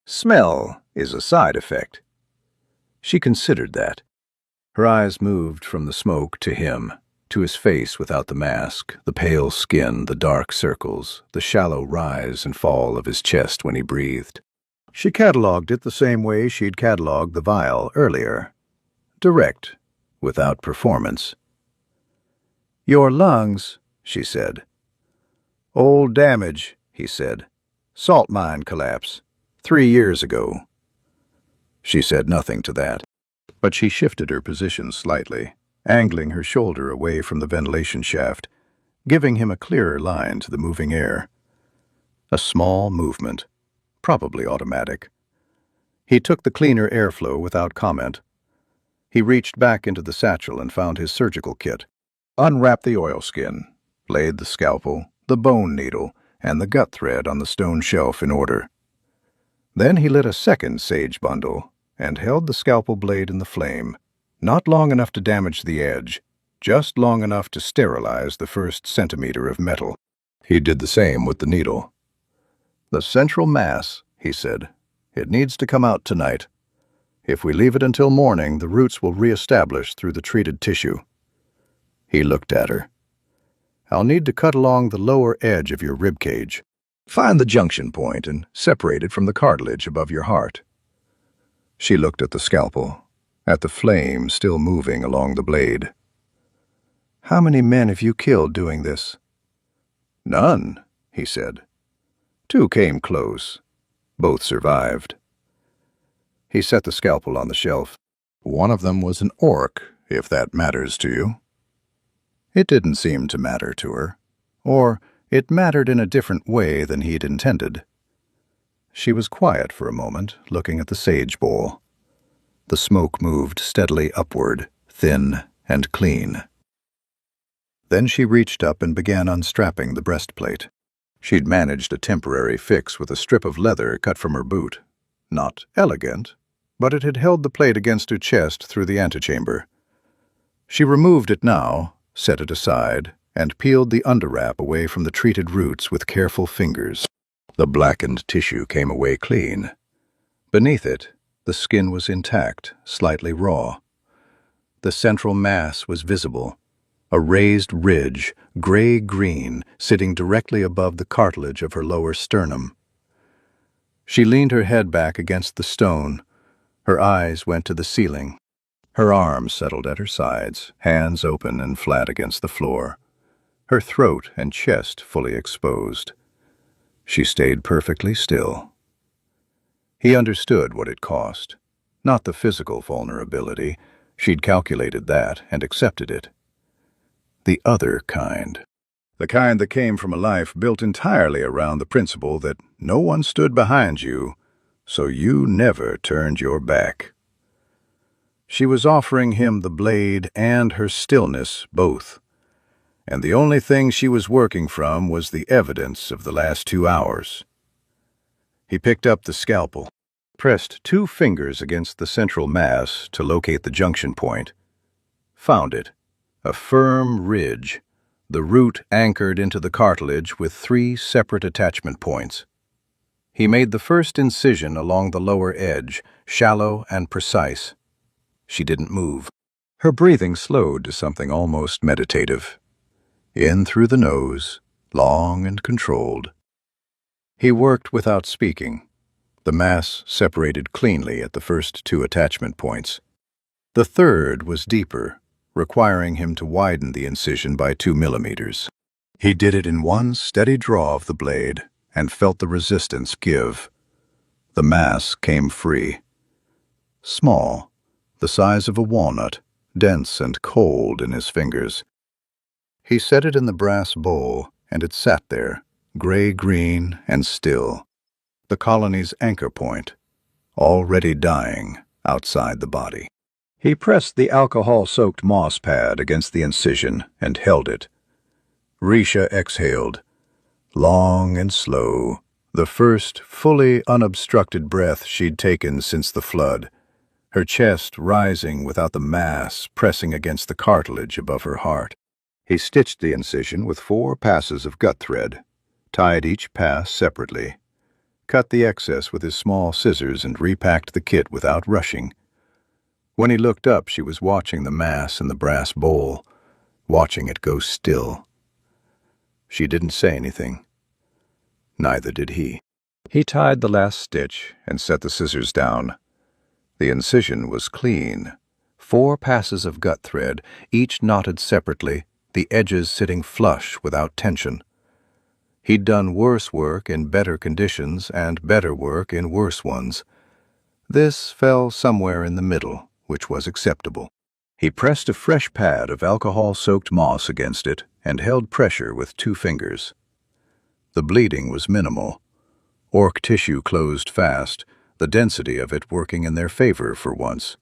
"Smell is a side effect." She considered that. Her eyes moved from the smoke to him, to his face without the mask, the pale skin, the dark circles, the shallow rise and fall of his chest when he breathed. She catalogued it the same way she'd catalogued the vial earlier. Direct, without performance. "Your lungs," she said. "Old damage," he said. "Salt mine collapse. 3 years ago." She said nothing to that, but she shifted her position slightly, angling her shoulder away from the ventilation shaft, giving him a clearer line to the moving air. A small movement, probably automatic. He took the cleaner airflow without comment. He reached back into the satchel and found his surgical kit, unwrapped the oilskin, laid the scalpel, the bone needle, and the gut thread on the stone shelf in order. Then he lit a second sage bundle and held the scalpel blade in the flame, not long enough to damage the edge, just long enough to sterilize the first centimeter of metal. He did the same with the needle. "The central mass," he said. "It needs to come out tonight. If we leave it until morning, the roots will reestablish through the treated tissue." He looked at her. "I'll need to cut along the lower edge of your rib cage. Find the junction point and separate it from the cartilage above your heart." She looked at the scalpel, at the flame still moving along the blade. "How many men have you killed doing this?" "None," he said. "Two came close. Both survived." He set the scalpel on the shelf. "One of them was an orc, if that matters to you." It didn't seem to matter to her, or it mattered in a different way than he'd intended. She was quiet for a moment, looking at the sage bowl. The smoke moved steadily upward, thin and clean. Then she reached up and began unstrapping the breastplate. She'd managed a temporary fix with a strip of leather cut from her boot. Not elegant, but it had held the plate against her chest through the antechamber. She removed it now, set it aside, and peeled the underwrap away from the treated roots with careful fingers. The blackened tissue came away clean. Beneath it, the skin was intact, slightly raw. The central mass was visible, a raised ridge, gray-green, sitting directly above the cartilage of her lower sternum. She leaned her head back against the stone. Her eyes went to the ceiling. Her arms settled at her sides, hands open and flat against the floor, her throat and chest fully exposed. She stayed perfectly still. He understood what it cost. Not the physical vulnerability. She'd calculated that and accepted it. The other kind. The kind that came from a life built entirely around the principle that no one stood behind you, so you never turned your back. She was offering him the blade and her stillness both, and the only thing she was working from was the evidence of the last 2 hours. He picked up the scalpel, pressed 2 fingers against the central mass to locate the junction point. Found it, a firm ridge, the root anchored into the cartilage with 3 separate attachment points. He made the first incision along the lower edge, shallow and precise. She didn't move. Her breathing slowed to something almost meditative. In through the nose, long and controlled. He worked without speaking. The mass separated cleanly at the first 2 attachment points. The third was deeper, requiring him to widen the incision by 2 millimeters. He did it in one steady draw of the blade and felt the resistance give. The mass came free. Small, the size of a walnut, dense and cold in his fingers. He set it in the brass bowl, and it sat there, gray-green and still, the colony's anchor point, already dying outside the body. He pressed the alcohol-soaked moss pad against the incision and held it. Risha exhaled, long and slow, the first fully unobstructed breath she'd taken since the flood, her chest rising without the mass pressing against the cartilage above her heart. He stitched the incision with 4 passes of gut thread, tied each pass separately, cut the excess with his small scissors and repacked the kit without rushing. When he looked up, she was watching the mass in the brass bowl, watching it go still. She didn't say anything. Neither did he. He tied the last stitch and set the scissors down. The incision was clean. 4 passes of gut thread, each knotted separately, the edges sitting flush without tension. He'd done worse work in better conditions and better work in worse ones. This fell somewhere in the middle, which was acceptable. He pressed a fresh pad of alcohol-soaked moss against it and held pressure with 2 fingers. The bleeding was minimal. Orc tissue closed fast, the density of it working in their favor for once.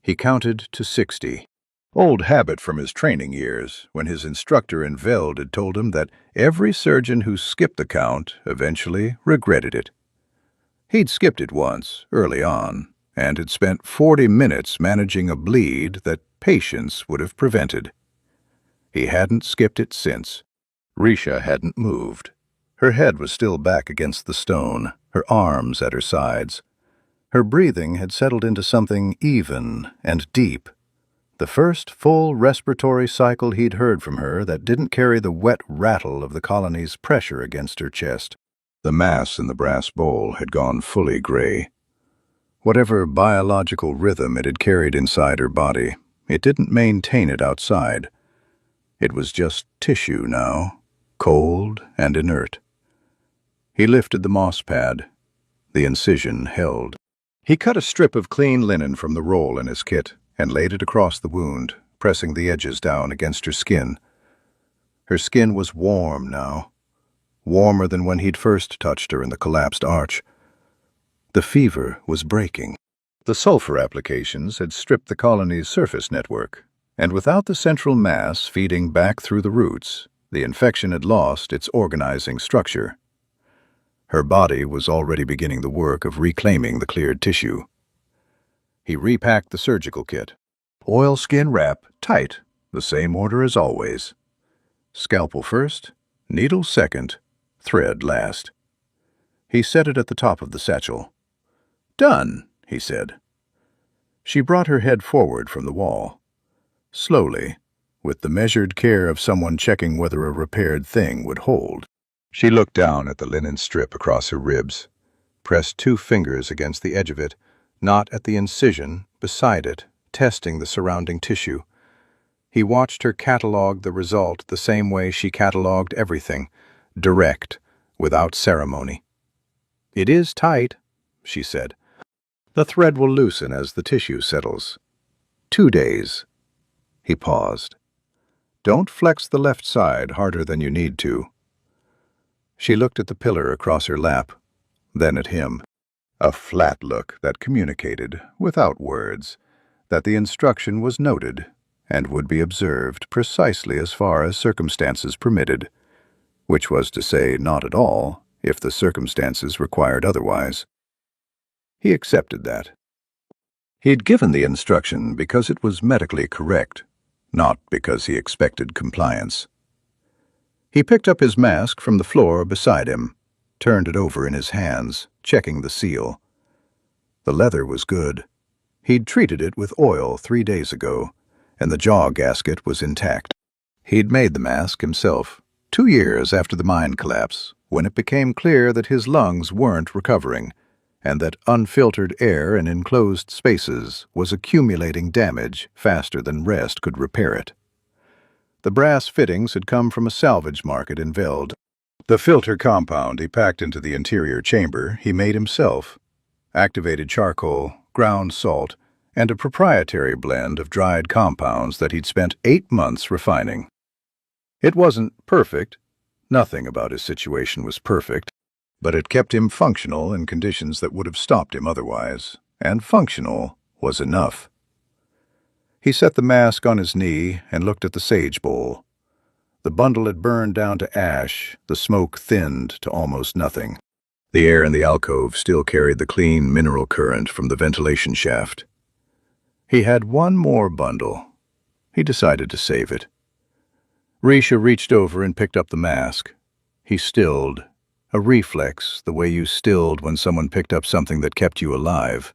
He counted to 60. Old habit from his training years, when his instructor in Veld had told him that every surgeon who skipped the count eventually regretted it. He'd skipped it once, early on, and had spent 40 minutes managing a bleed that patience would have prevented. He hadn't skipped it since. Risha hadn't moved. Her head was still back against the stone, her arms at her sides. Her breathing had settled into something even and deep. The first full respiratory cycle he'd heard from her that didn't carry the wet rattle of the colony's pressure against her chest. The mass in the brass bowl had gone fully gray. Whatever biological rhythm it had carried inside her body, it didn't maintain it outside. It was just tissue now, cold and inert. He lifted the moss pad. The incision held. He cut a strip of clean linen from the roll in his kit and laid it across the wound, pressing the edges down against her skin. Her skin was warm now, warmer than when he'd first touched her in the collapsed arch. The fever was breaking. The sulfur applications had stripped the colony's surface network, and without the central mass feeding back through the roots, the infection had lost its organizing structure. Her body was already beginning the work of reclaiming the cleared tissue. He repacked the surgical kit. Oilskin wrap, tight, the same order as always. Scalpel first, needle second, thread last. He set it at the top of the satchel. "Done," he said. She brought her head forward from the wall. Slowly, with the measured care of someone checking whether a repaired thing would hold. She looked down at the linen strip across her ribs, pressed 2 fingers against the edge of it, not at the incision, beside it, testing the surrounding tissue. He watched her catalog the result the same way she catalogued everything, direct, without ceremony. "It is tight," she said. "The thread will loosen as the tissue settles. 2 days." He paused. "Don't flex the left side harder than you need to." She looked at the pillar across her lap, then at him. A flat look that communicated, without words, that the instruction was noted and would be observed precisely as far as circumstances permitted, which was to say not at all if the circumstances required otherwise. He accepted that. He'd given the instruction because it was medically correct, not because he expected compliance. He picked up his mask from the floor beside him, turned it over in his hands, checking the seal. The leather was good. He'd treated it with oil 3 days ago, and the jaw gasket was intact. He'd made the mask himself, 2 years after the mine collapse, when it became clear that his lungs weren't recovering, and that unfiltered air in enclosed spaces was accumulating damage faster than rest could repair it. The brass fittings had come from a salvage market in Veld. The filter compound he packed into the interior chamber he made himself. Activated charcoal, ground salt, and a proprietary blend of dried compounds that he'd spent 8 months refining. It wasn't perfect. Nothing about his situation was perfect. But it kept him functional in conditions that would have stopped him otherwise, and functional was enough. He set the mask on his knee and looked at the sage bowl. The bundle had burned down to ash, the smoke thinned to almost nothing. The air in the alcove still carried the clean mineral current from the ventilation shaft. He had 1 more bundle. He decided to save it. Risha reached over and picked up the mask. He stilled, a reflex, the way you stilled when someone picked up something that kept you alive.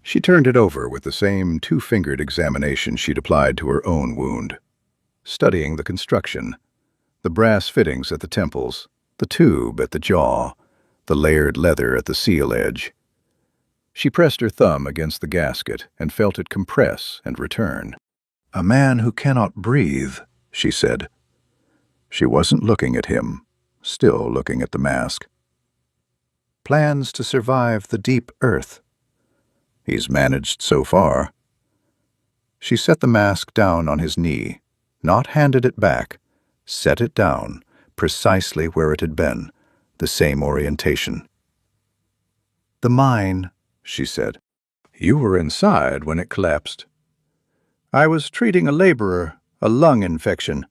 She turned it over with the same 2-fingered examination she'd applied to her own wound, studying the construction, the brass fittings at the temples, the tube at the jaw, the layered leather at the seal edge. She pressed her thumb against the gasket and felt it compress and return. "A man who cannot breathe," she said. She wasn't looking at him, still looking at the mask. "Plans to survive the deep earth. He's managed so far." She set the mask down on his knee, not handed it back, set it down, precisely where it had been, the same orientation. "The mine," she said. "You were inside when it collapsed." I was treating a laborer, a lung infection.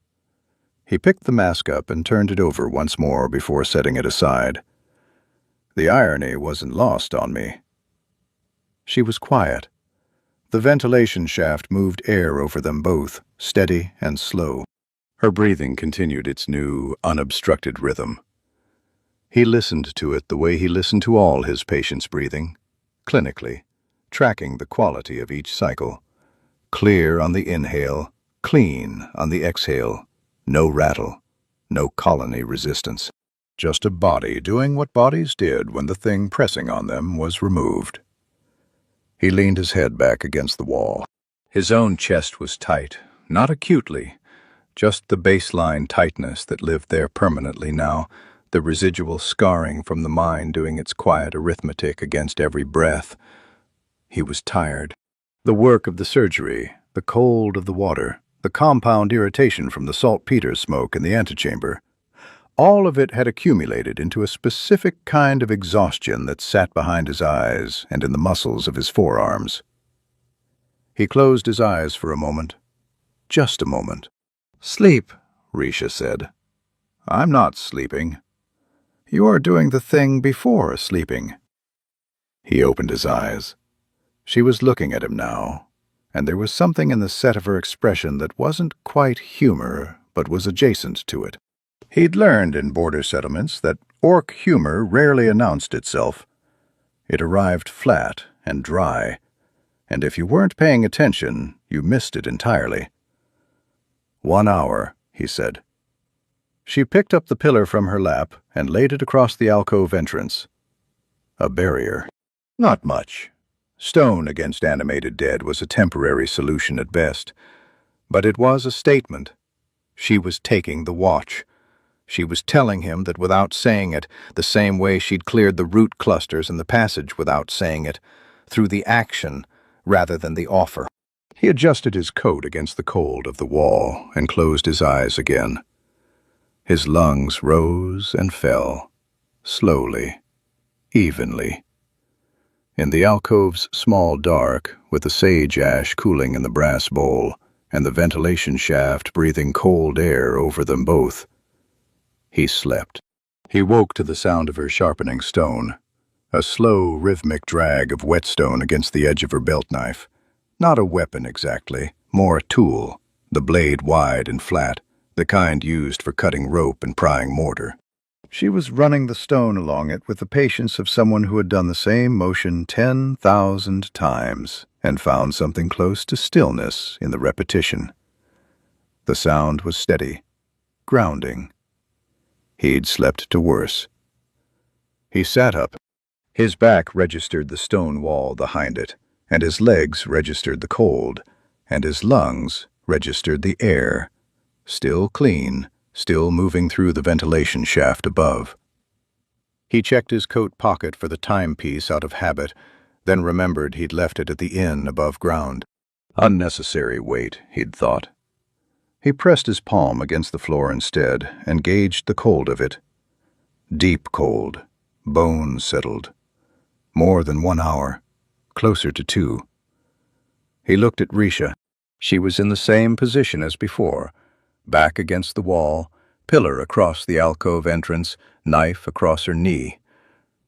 He picked the mask up and turned it over once more before setting it aside. The irony wasn't lost on me. She was quiet. The ventilation shaft moved air over them both, steady and slow. Her breathing continued its new, unobstructed rhythm. He listened to it the way he listened to all his patients' breathing, clinically, tracking the quality of each cycle. Clear on the inhale, clean on the exhale, no rattle, no colony resistance. Just a body doing what bodies did when the thing pressing on them was removed. He leaned his head back against the wall. His own chest was tight, not acutely, just the baseline tightness that lived there permanently now, the residual scarring from the mind doing its quiet arithmetic against every breath. He was tired. The work of the surgery, the cold of the water, the compound irritation from the saltpeter smoke in the antechamber, all of it had accumulated into a specific kind of exhaustion that sat behind his eyes and in the muscles of his forearms. He closed his eyes for a moment. Just a moment. "Sleep," Risha said. "I'm not sleeping. You are doing the thing before sleeping." He opened his eyes. She was looking at him now, and there was something in the set of her expression that wasn't quite humor, but was adjacent to it. He'd learned in border settlements that orc humor rarely announced itself. It arrived flat and dry, and if you weren't paying attention, you missed it entirely. "1 hour," he said. She picked up the pillar from her lap and laid it across the alcove entrance. A barrier. Not much. Stone against animated dead was a temporary solution at best. But it was a statement. She was taking the watch. She was telling him that without saying it, the same way she'd cleared the root clusters in the passage without saying it, through the action rather than the offer. He adjusted his coat against the cold of the wall and closed his eyes again. His lungs rose and fell, slowly, evenly. In the alcove's small dark, with the sage ash cooling in the brass bowl and the ventilation shaft breathing cold air over them both, he slept. He woke to the sound of her sharpening stone, a slow, rhythmic drag of whetstone against the edge of her belt knife. Not a weapon exactly, more a tool, the blade wide and flat, the kind used for cutting rope and prying mortar. She was running the stone along it with the patience of someone who had done the same motion 10,000 times and found something close to stillness in the repetition. The sound was steady, grounding. He'd slept to worse. He sat up. His back registered the stone wall behind it, and his legs registered the cold, and his lungs registered the air, still clean, still moving through the ventilation shaft above. He checked his coat pocket for the timepiece out of habit, then remembered he'd left it at the inn above ground. Unnecessary weight, he'd thought. He pressed his palm against the floor instead and gauged the cold of it. Deep cold, bone-settled. More than 1 hour, closer to 2. He looked at Risha. She was in the same position as before, back against the wall, pillar across the alcove entrance, knife across her knee.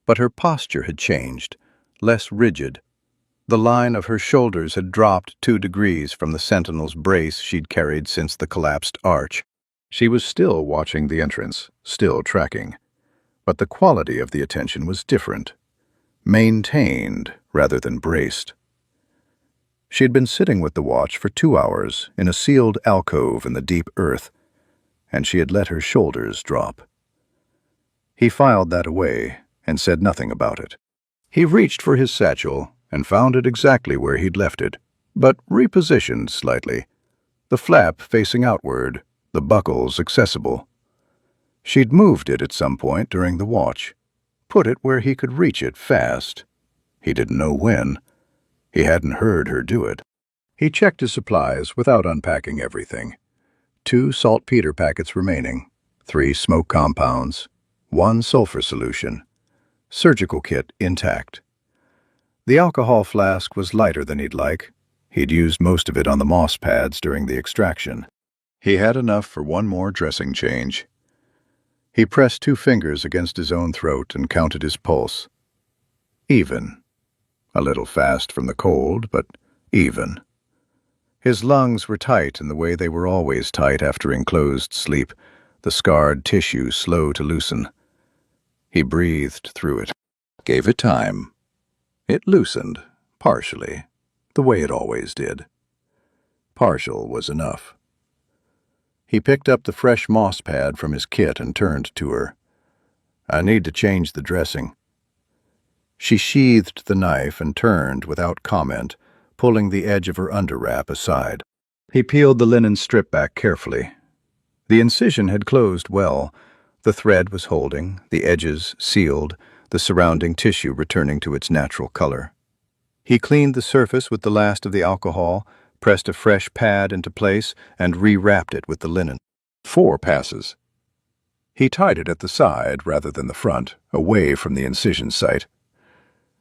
But her posture had changed, less rigid. The line of her shoulders had dropped 2 degrees from the sentinel's brace she'd carried since the collapsed arch. She was still watching the entrance, still tracking. But the quality of the attention was different. Maintained rather than braced. She'd been sitting with the watch for 2 hours in a sealed alcove in the deep earth, and she had let her shoulders drop. He filed that away and said nothing about it. He reached for his satchel and found it exactly where he'd left it, but repositioned slightly, the flap facing outward, the buckles accessible. She'd moved it at some point during the watch, put it where he could reach it fast. He didn't know when. He hadn't heard her do it. He checked his supplies without unpacking everything. 2 saltpeter packets remaining, 3 smoke compounds, 1 sulfur solution, surgical kit intact. The alcohol flask was lighter than he'd like, He'd used most of it on the moss pads during the extraction. He had enough for one more dressing change. He pressed 2 fingers against his own throat and counted his pulse. Even. A little fast from the cold, but even. His lungs were tight in the way they were always tight after enclosed sleep, the scarred tissue slow to loosen. He breathed through it. Gave it time. It loosened, partially, the way it always did. Partial was enough. He picked up the fresh moss pad from his kit and turned to her. "I need to change the dressing." She sheathed the knife and turned without comment, pulling the edge of her underwrap aside. He peeled the linen strip back carefully. The incision had closed well. The thread was holding, the edges sealed, the surrounding tissue returning to its natural color. He cleaned the surface with the last of the alcohol, pressed a fresh pad into place, and rewrapped it with the linen. 4 passes. He tied it at the side rather than the front, away from the incision site.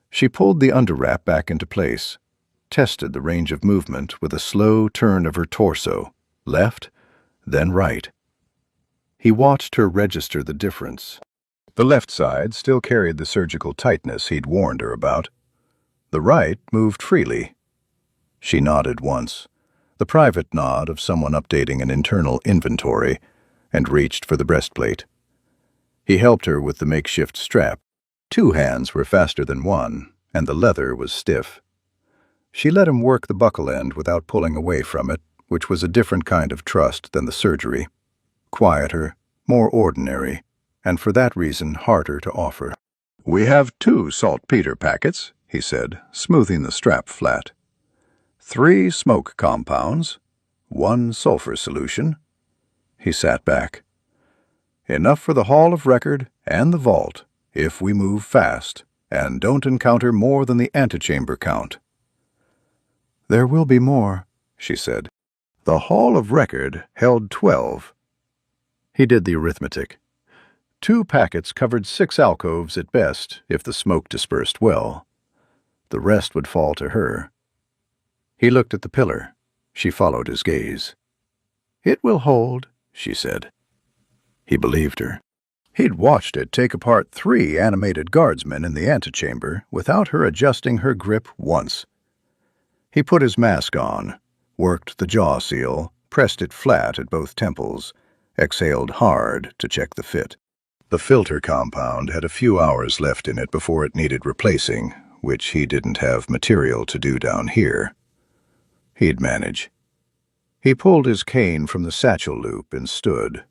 She pulled the underwrap back into place, tested the range of movement with a slow turn of her torso, left, then right. He watched her register the difference. The left side still carried the surgical tightness he'd warned her about. The right moved freely. She nodded once, the private nod of someone updating an internal inventory, and reached for the breastplate. He helped her with the makeshift strap. 2 hands were faster than one, and the leather was stiff. She let him work the buckle end without pulling away from it, which was a different kind of trust than the surgery. Quieter, more ordinary, and for that reason harder to offer. "We have 2 saltpeter packets," he said, smoothing the strap flat. 3 smoke compounds, 1 sulfur solution. He sat back. "Enough for the Hall of Record and the vault, if we move fast and don't encounter more than the antechamber count." "There will be more," she said. "The Hall of Record held 12. He did the arithmetic. 2 packets covered 6 alcoves at best, if the smoke dispersed well. The rest would fall to her. He looked at the pillar. She followed his gaze. "It will hold," she said. He believed her. He'd watched it take apart 3 animated guardsmen in the antechamber without her adjusting her grip once. He put his mask on, worked the jaw seal, pressed it flat at both temples, exhaled hard to check the fit. The filter compound had a few hours left in it before it needed replacing, which he didn't have material to do down here. He'd manage. He pulled his cane from the satchel loop and stood.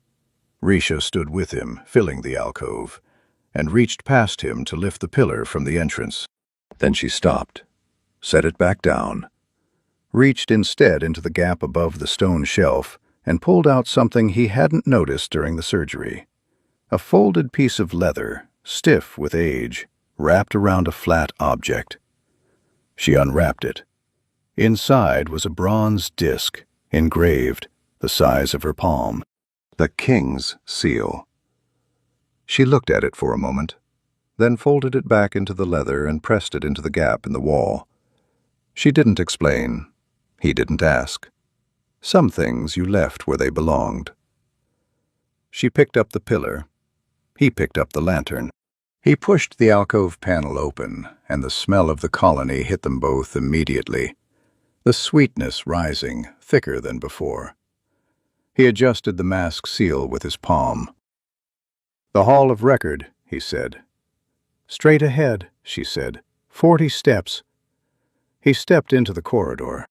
Risha stood with him, filling the alcove, and reached past him to lift the pillar from the entrance. Then she stopped, set it back down, reached instead into the gap above the stone shelf, and pulled out something he hadn't noticed during the surgery. A folded piece of leather, stiff with age, wrapped around a flat object. She unwrapped it. Inside was a bronze disc, engraved, the size of her palm. The King's seal. She looked at it for a moment, then folded it back into the leather and pressed it into the gap in the wall. She didn't explain. He didn't ask. Some things you left where they belonged. She picked up the pillar. He picked up the lantern. He pushed the alcove panel open, and the smell of the colony hit them both immediately, the sweetness rising, thicker than before. He adjusted the mask seal with his palm. "The Hall of Record," he said. "Straight ahead," she said. 40 steps. He stepped into the corridor.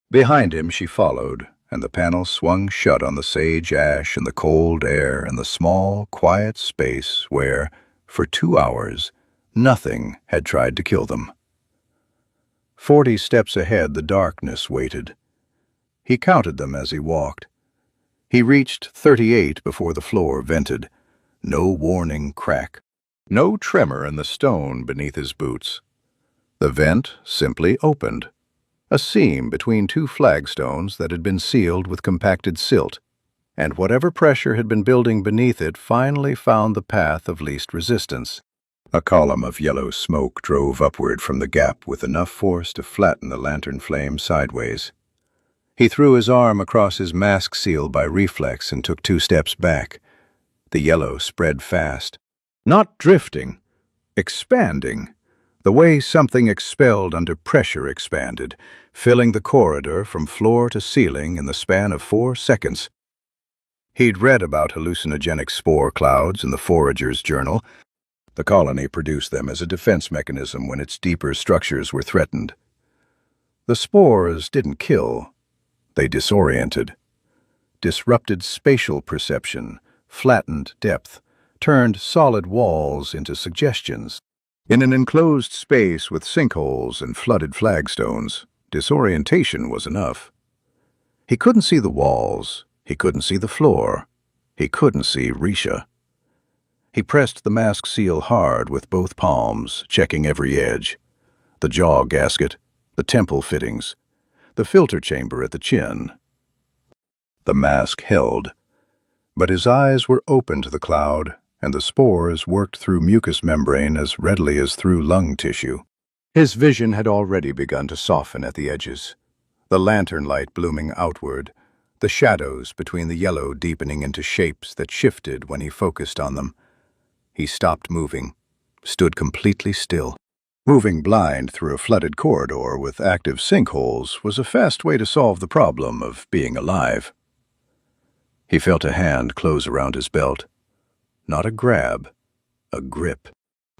Behind him she followed, and the panel swung shut on the sage ash and the cold air and the small, quiet space where, for 2 hours, nothing had tried to kill them. 40 steps ahead the darkness waited. He counted them as he walked. He reached 38 before the floor vented. No warning crack. No tremor in the stone beneath his boots. The vent simply opened. A seam between 2 flagstones that had been sealed with compacted silt, and whatever pressure had been building beneath it finally found the path of least resistance. A column of yellow smoke drove upward from the gap with enough force to flatten the lantern flame sideways. He threw his arm across his mask seal by reflex and took 2 steps back. The yellow spread fast. Not drifting, expanding. The way something expelled under pressure expanded, filling the corridor from floor to ceiling in the span of 4 seconds. He'd read about hallucinogenic spore clouds in the Forager's Journal. The colony produced them as a defense mechanism when its deeper structures were threatened. The spores didn't kill. They disoriented, disrupted spatial perception, flattened depth, turned solid walls into suggestions. In an enclosed space with sinkholes and flooded flagstones, disorientation was enough. He couldn't see the walls, he couldn't see the floor, he couldn't see Risha. He pressed the mask seal hard with both palms, checking every edge. The jaw gasket, the temple fittings, the filter chamber at the chin. The mask held, but his eyes were open to the cloud, and the spores worked through mucous membrane as readily as through lung tissue. His vision had already begun to soften at the edges, the lantern light blooming outward, the shadows between the yellow deepening into shapes that shifted when he focused on them. He stopped moving, stood completely still. Moving blind through a flooded corridor with active sinkholes was a fast way to solve the problem of being alive. He felt a hand close around his belt. Not a grab, a grip.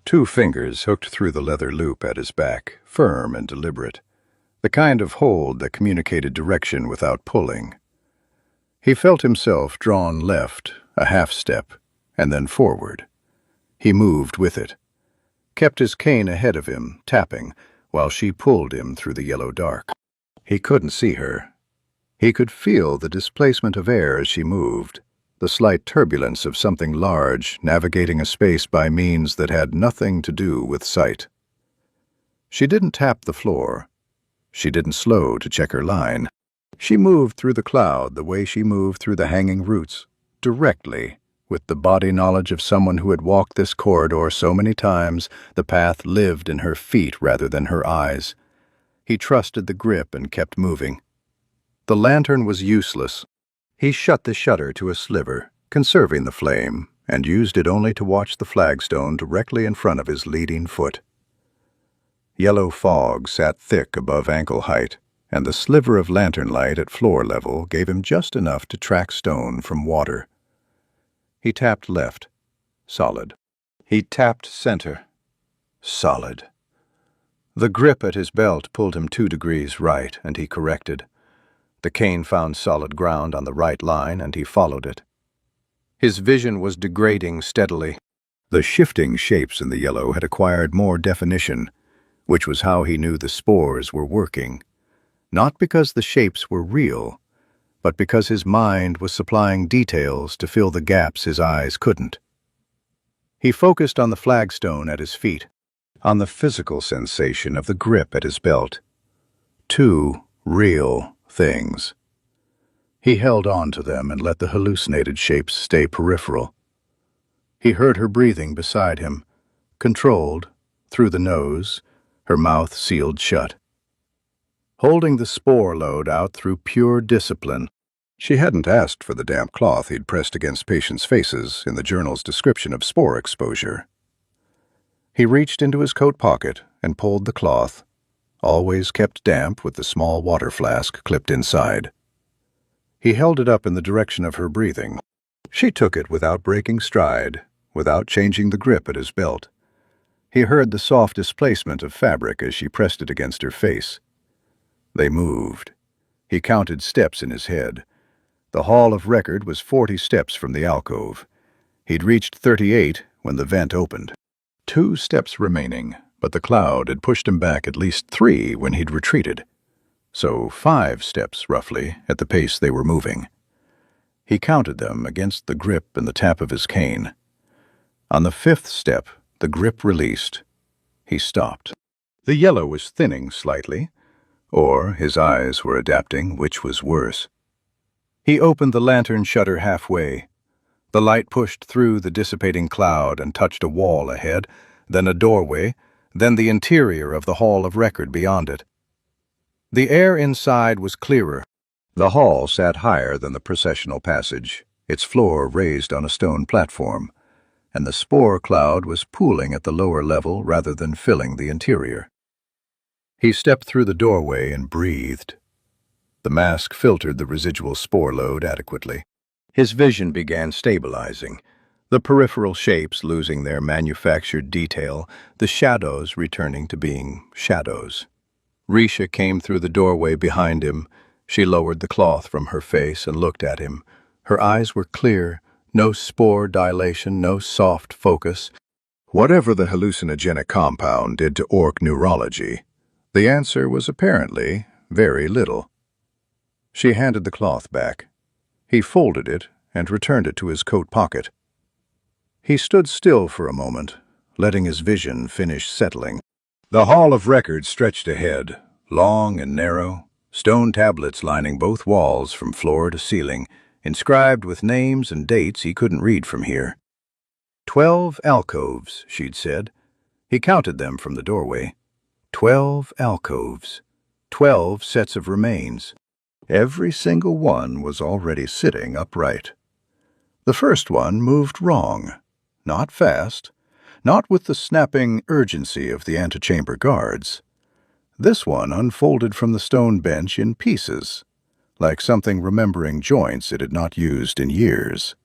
2 fingers hooked through the leather loop at his back, firm and deliberate, the kind of hold that communicated direction without pulling. He felt himself drawn left, a half step, and then forward. He moved with it, kept his cane ahead of him, tapping, while she pulled him through the yellow dark. He couldn't see her. He could feel the displacement of air as she moved, the slight turbulence of something large navigating a space by means that had nothing to do with sight. She didn't tap the floor. She didn't slow to check her line. She moved through the cloud the way she moved through the hanging roots, directly, with the body knowledge of someone who had walked this corridor so many times, the path lived in her feet rather than her eyes. He trusted the grip and kept moving. The lantern was useless. He shut the shutter to a sliver, conserving the flame, and used it only to watch the flagstone directly in front of his leading foot. Yellow fog sat thick above ankle height, and the sliver of lantern light at floor level gave him just enough to track stone from water. He tapped left. Solid. He tapped center. Solid. The grip at his belt pulled him 2 degrees right, and he corrected. The cane found solid ground on the right line, and he followed it. His vision was degrading steadily. The shifting shapes in the yellow had acquired more definition, which was how he knew the spores were working. Not because the shapes were real, but because his mind was supplying details to fill the gaps his eyes couldn't. He focused on the flagstone at his feet, on the physical sensation of the grip at his belt. 2 real things. He held on to them and let the hallucinated shapes stay peripheral. He heard her breathing beside him, controlled, through the nose, her mouth sealed shut. Holding the spore load out through pure discipline. She hadn't asked for the damp cloth he'd pressed against patients' faces in the journal's description of spore exposure. He reached into his coat pocket and pulled the cloth, always kept damp with the small water flask clipped inside. He held it up in the direction of her breathing. She took it without breaking stride, without changing the grip at his belt. He heard the soft displacement of fabric as she pressed it against her face. They moved. He counted steps in his head. The hall of record was 40 steps from the alcove. He'd reached 38 when the vent opened. 2 steps remaining, but the cloud had pushed him back at least 3 when he'd retreated. So 5 steps, roughly, at the pace they were moving. He counted them against the grip and the tap of his cane. On the 5th step, the grip released. He stopped. The yellow was thinning slightly, or his eyes were adapting, which was worse. He opened the lantern shutter halfway. The light pushed through the dissipating cloud and touched a wall ahead, then a doorway, then the interior of the Hall of Record beyond it. The air inside was clearer. The hall sat higher than the processional passage, its floor raised on a stone platform, and the spore cloud was pooling at the lower level rather than filling the interior. He stepped through the doorway and breathed. The mask filtered the residual spore load adequately. His vision began stabilizing, the peripheral shapes losing their manufactured detail, the shadows returning to being shadows. Risha came through the doorway behind him. She lowered the cloth from her face and looked at him. Her eyes were clear, no spore dilation, no soft focus. Whatever the hallucinogenic compound did to orc neurology, the answer was apparently very little. She handed the cloth back. He folded it and returned it to his coat pocket. He stood still for a moment, letting his vision finish settling. The Hall of Records stretched ahead, long and narrow, stone tablets lining both walls from floor to ceiling, inscribed with names and dates he couldn't read from here. 12 alcoves, she'd said. He counted them from the doorway. 12 alcoves. 12 sets of remains. Every single one was already sitting upright. The first one moved wrong. Not fast. Not with the snapping urgency of the antechamber guards. This one unfolded from the stone bench in pieces, like something remembering joints it had not used in years.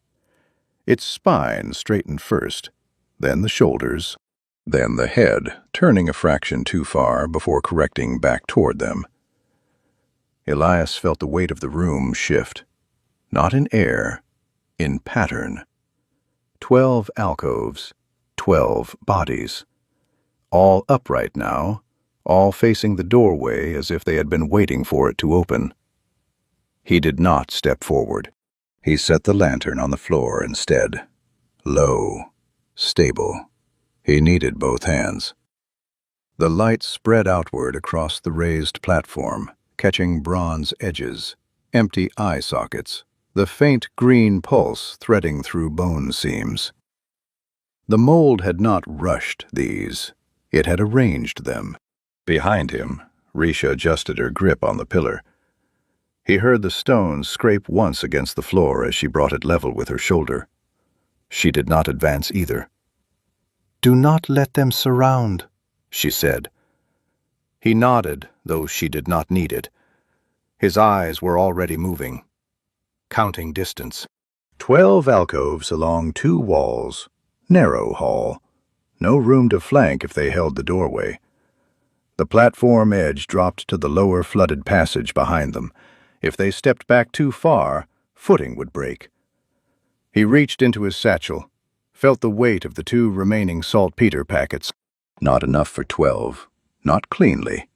Its spine straightened first, then the shoulders, then the head, turning a fraction too far before correcting back toward them. Elias felt the weight of the room shift, not in air, in pattern. 12 alcoves, 12 bodies. All upright now, all facing the doorway as if they had been waiting for it to open. He did not step forward. He set the lantern on the floor instead. Low, stable. He needed both hands. The light spread outward across the raised platform, catching bronze edges, empty eye sockets, the faint green pulse threading through bone seams. The mold had not rushed these. It had arranged them. Behind him, Risha adjusted her grip on the pillar. He heard the stone scrape once against the floor as she brought it level with her shoulder. She did not advance either. "Do not let them surround," she said. He nodded, though she did not need it. His eyes were already moving, counting distance. 12 alcoves along 2 walls. Narrow hall. No room to flank if they held the doorway. The platform edge dropped to the lower flooded passage behind them. If they stepped back too far, footing would break. He reached into his satchel, felt the weight of the 2 remaining saltpeter packets. Not enough for 12. Not cleanly.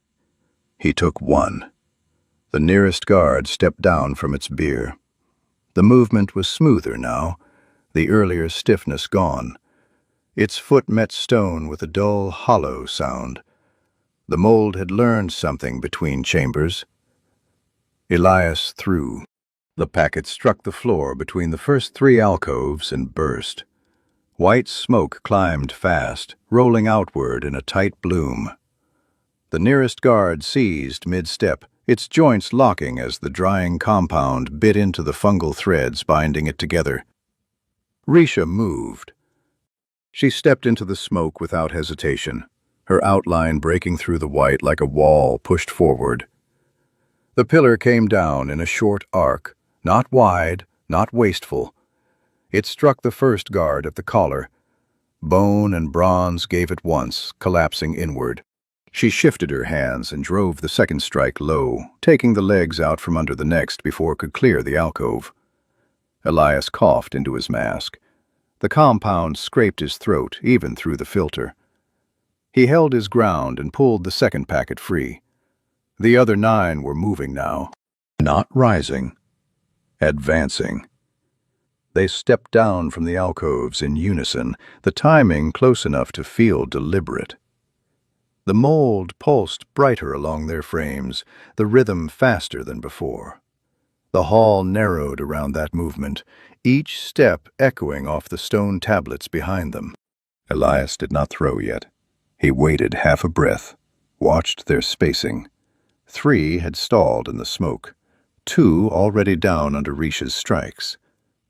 He took 1. The nearest guard stepped down from its bier. The movement was smoother now, the earlier stiffness gone. Its foot met stone with a dull, hollow sound. The mold had learned something between chambers. Elias threw. The packet struck the floor between the first 3 alcoves and burst. White smoke climbed fast, rolling outward in a tight bloom. The nearest guard seized mid-step, its joints locking as the drying compound bit into the fungal threads binding it together. Risha moved. She stepped into the smoke without hesitation, her outline breaking through the white like a wall pushed forward. The pillar came down in a short arc, not wide, not wasteful. It struck the first guard at the collar. Bone and bronze gave at once, collapsing inward. She shifted her hands and drove the second strike low, taking the legs out from under the next before it could clear the alcove. Elias coughed into his mask. The compound scraped his throat, even through the filter. He held his ground and pulled the second packet free. The other 9 were moving now. Not rising. Advancing. They stepped down from the alcoves in unison, the timing close enough to feel deliberate. The mold pulsed brighter along their frames, the rhythm faster than before. The hall narrowed around that movement, each step echoing off the stone tablets behind them. Elias did not throw yet. He waited half a breath, watched their spacing. 3 had stalled in the smoke, 2 already down under Risha's strikes.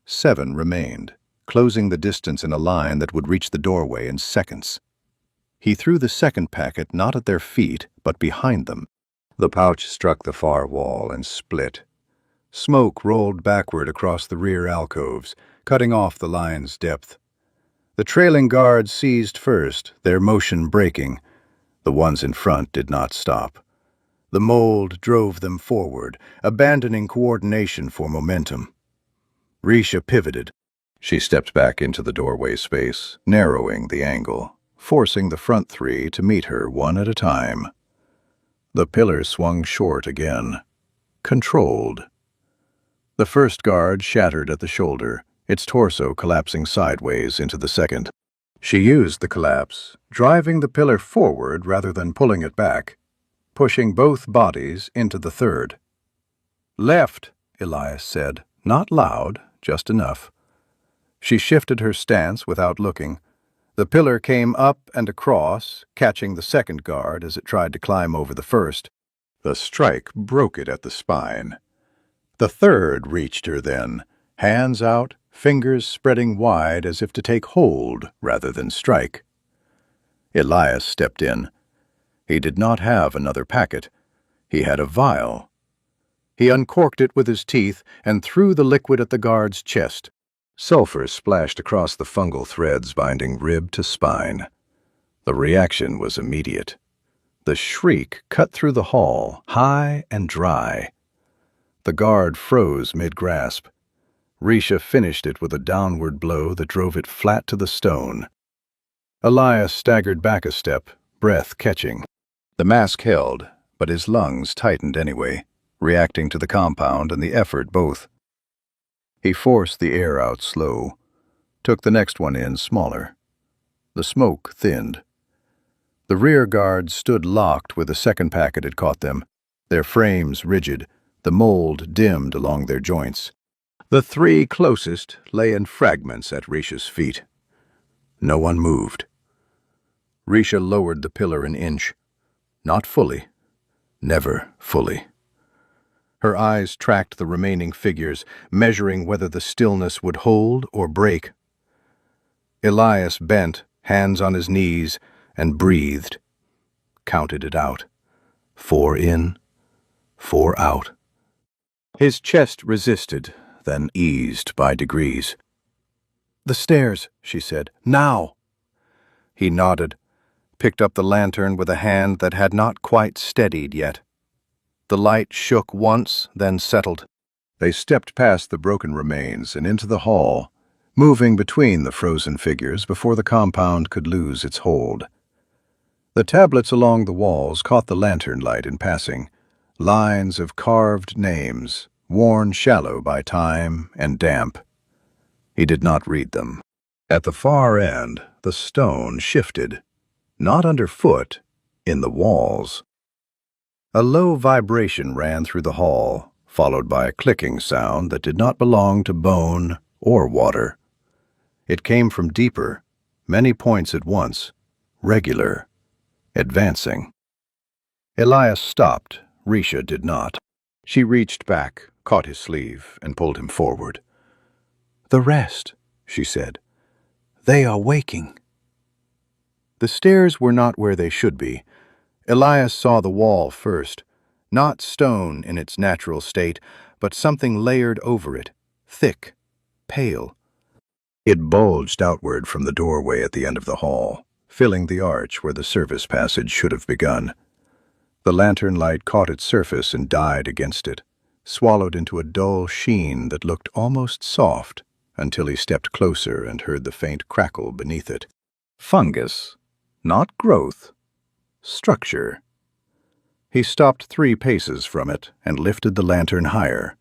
7 remained, closing the distance in a line that would reach the doorway in seconds. He threw the second packet not at their feet, but behind them. The pouch struck the far wall and split. Smoke rolled backward across the rear alcoves, cutting off the line's depth. The trailing guards seized first, their motion breaking. The ones in front did not stop. The mold drove them forward, abandoning coordination for momentum. Risha pivoted. She stepped back into the doorway space, narrowing the angle, forcing the front 3 to meet her one at a time. The pillar swung short again. Controlled. The first guard shattered at the shoulder, its torso collapsing sideways into the second. She used the collapse, driving the pillar forward rather than pulling it back, pushing both bodies into the third. "Left," Elias said, not loud, just enough. She shifted her stance without looking. The pillar came up and across, catching the second guard as it tried to climb over the first. The strike broke it at the spine. The third reached her then, hands out, fingers spreading wide as if to take hold rather than strike. Elias stepped in. He did not have another packet. He had a vial. He uncorked it with his teeth and threw the liquid at the guard's chest. Sulfur splashed across the fungal threads binding rib to spine. The reaction was immediate. The shriek cut through the hall, high and dry. The guard froze mid-grasp. Risha finished it with a downward blow that drove it flat to the stone. Elias staggered back a step, breath catching. The mask held, but his lungs tightened anyway, reacting to the compound and the effort both. He forced the air out slow, took the next one in smaller. The smoke thinned. The rear guards stood locked where the second packet had caught them, their frames rigid, the mold dimmed along their joints. The 3 closest lay in fragments at Risha's feet. No one moved. Risha lowered the pillar an inch. Not fully. Never fully. Her eyes tracked the remaining figures, measuring whether the stillness would hold or break. Elias bent, hands on his knees, and breathed. Counted it out. 4 in, 4 out. His chest resisted, then eased by degrees. "The stairs," she said. "Now!" He nodded, picked up the lantern with a hand that had not quite steadied yet. The light shook once, then settled. They stepped past the broken remains and into the hall, moving between the frozen figures before the compound could lose its hold. The tablets along the walls caught the lantern light in passing, lines of carved names, worn shallow by time and damp. He did not read them. At the far end, the stone shifted, not underfoot, in the walls. A low vibration ran through the hall, followed by a clicking sound that did not belong to bone or water. It came from deeper, many points at once, regular, advancing. Elias stopped. Risha did not. She reached back, caught his sleeve, and pulled him forward. "The rest," she said. "They are waking." The stairs were not where they should be. Elias saw the wall first, not stone in its natural state, but something layered over it, thick, pale. It bulged outward from the doorway at the end of the hall, filling the arch where the service passage should have begun. The lantern light caught its surface and died against it, swallowed into a dull sheen that looked almost soft until he stepped closer and heard the faint crackle beneath it. Fungus, not growth. Structure. He stopped 3 paces from it and lifted the lantern higher.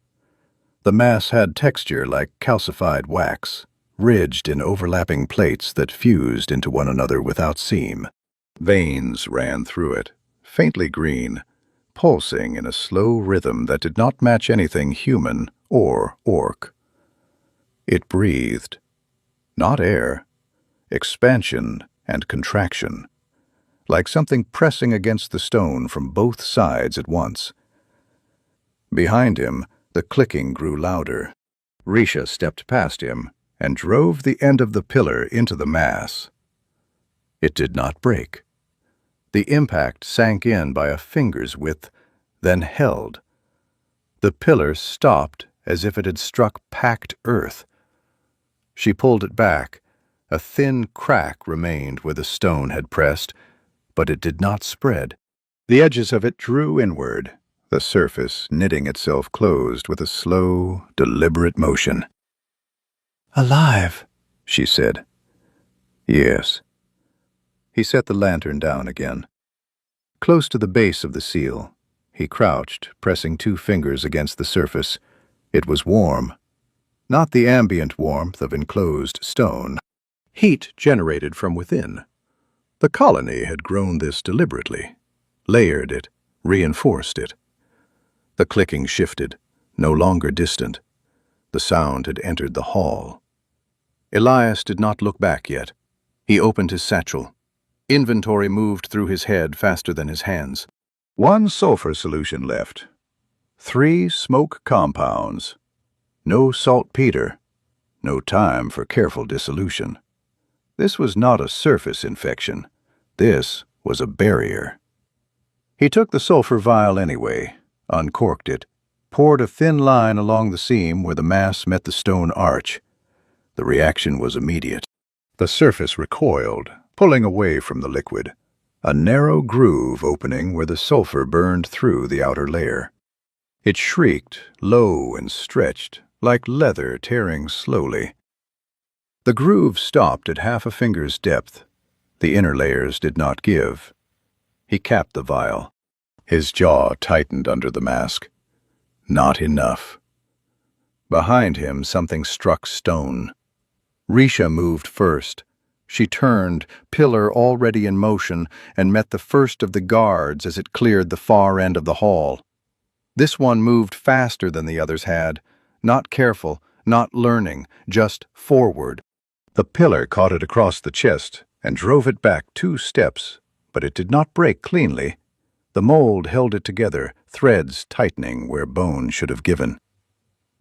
The mass had texture like calcified wax, ridged in overlapping plates that fused into one another without seam. Veins ran through it, faintly green, pulsing in a slow rhythm that did not match anything human or orc. It breathed. Not air. Expansion, and contraction, like something pressing against the stone from both sides at once. Behind him, the clicking grew louder. Risha stepped past him and drove the end of the pillar into the mass. It did not break. The impact sank in by a finger's width, then held. The pillar stopped as if it had struck packed earth. She pulled it back. A thin crack remained where the stone had pressed, but it did not spread. The edges of it drew inward, the surface knitting itself closed with a slow, deliberate motion. "Alive," she said. "Yes." He set the lantern down again. Close to the base of the seal, he crouched, pressing 2 fingers against the surface. It was warm. Not the ambient warmth of enclosed stone. Heat generated from within. The colony had grown this deliberately, layered it, reinforced it. The clicking shifted, no longer distant. The sound had entered the hall. Elias did not look back yet. He opened his satchel. Inventory moved through his head faster than his hands. 1 sulfur solution left. 3 smoke compounds. No saltpeter. No time for careful dissolution. This was not a surface infection. This was a barrier. He took the sulfur vial anyway, uncorked it, poured a thin line along the seam where the mass met the stone arch. The reaction was immediate. The surface recoiled, pulling away from the liquid, a narrow groove opening where the sulfur burned through the outer layer. It shrieked, low and stretched, like leather tearing slowly. The groove stopped at half a finger's depth. The inner layers did not give. He capped the vial. His jaw tightened under the mask. Not enough. Behind him, something struck stone. Risha moved first. She turned, pillar already in motion, and met the first of the guards as it cleared the far end of the hall. This one moved faster than the others had, not careful, not learning, just forward. The pillar caught it across the chest and drove it back 2 steps, but it did not break cleanly. The mold held it together, threads tightening where bone should have given.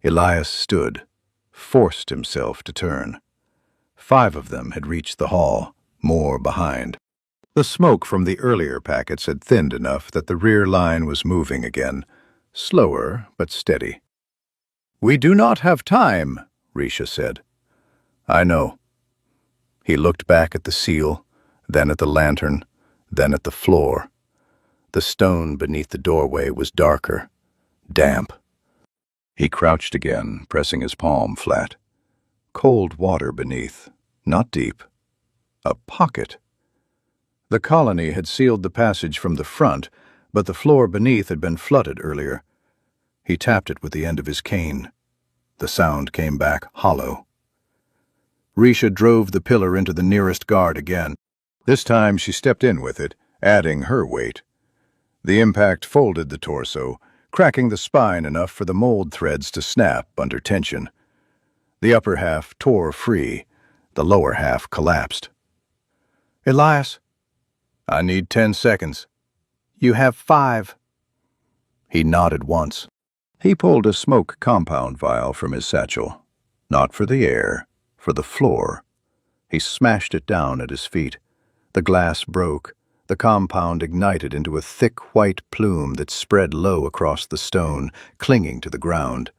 Elias stood, forced himself to turn. 5 of them had reached the hall, more behind. The smoke from the earlier packets had thinned enough that the rear line was moving again, slower but steady. "We do not have time," Risha said. "I know." He looked back at the seal, then at the lantern, then at the floor. The stone beneath the doorway was darker, damp. He crouched again, pressing his palm flat. Cold water beneath, not deep. A pocket. The colony had sealed the passage from the front, but the floor beneath had been flooded earlier. He tapped it with the end of his cane. The sound came back hollow. Risha drove the pillar into the nearest guard again. This time she stepped in with it, adding her weight. The impact folded the torso, cracking the spine enough for the mold threads to snap under tension. The upper half tore free, the lower half collapsed. "Elias." "I need 10 seconds. "You have 5. He nodded once. He pulled a smoke compound vial from his satchel. Not for the air, for the floor. He smashed it down at his feet. The glass broke. The compound ignited into a thick white plume that spread low across the stone, clinging to the ground.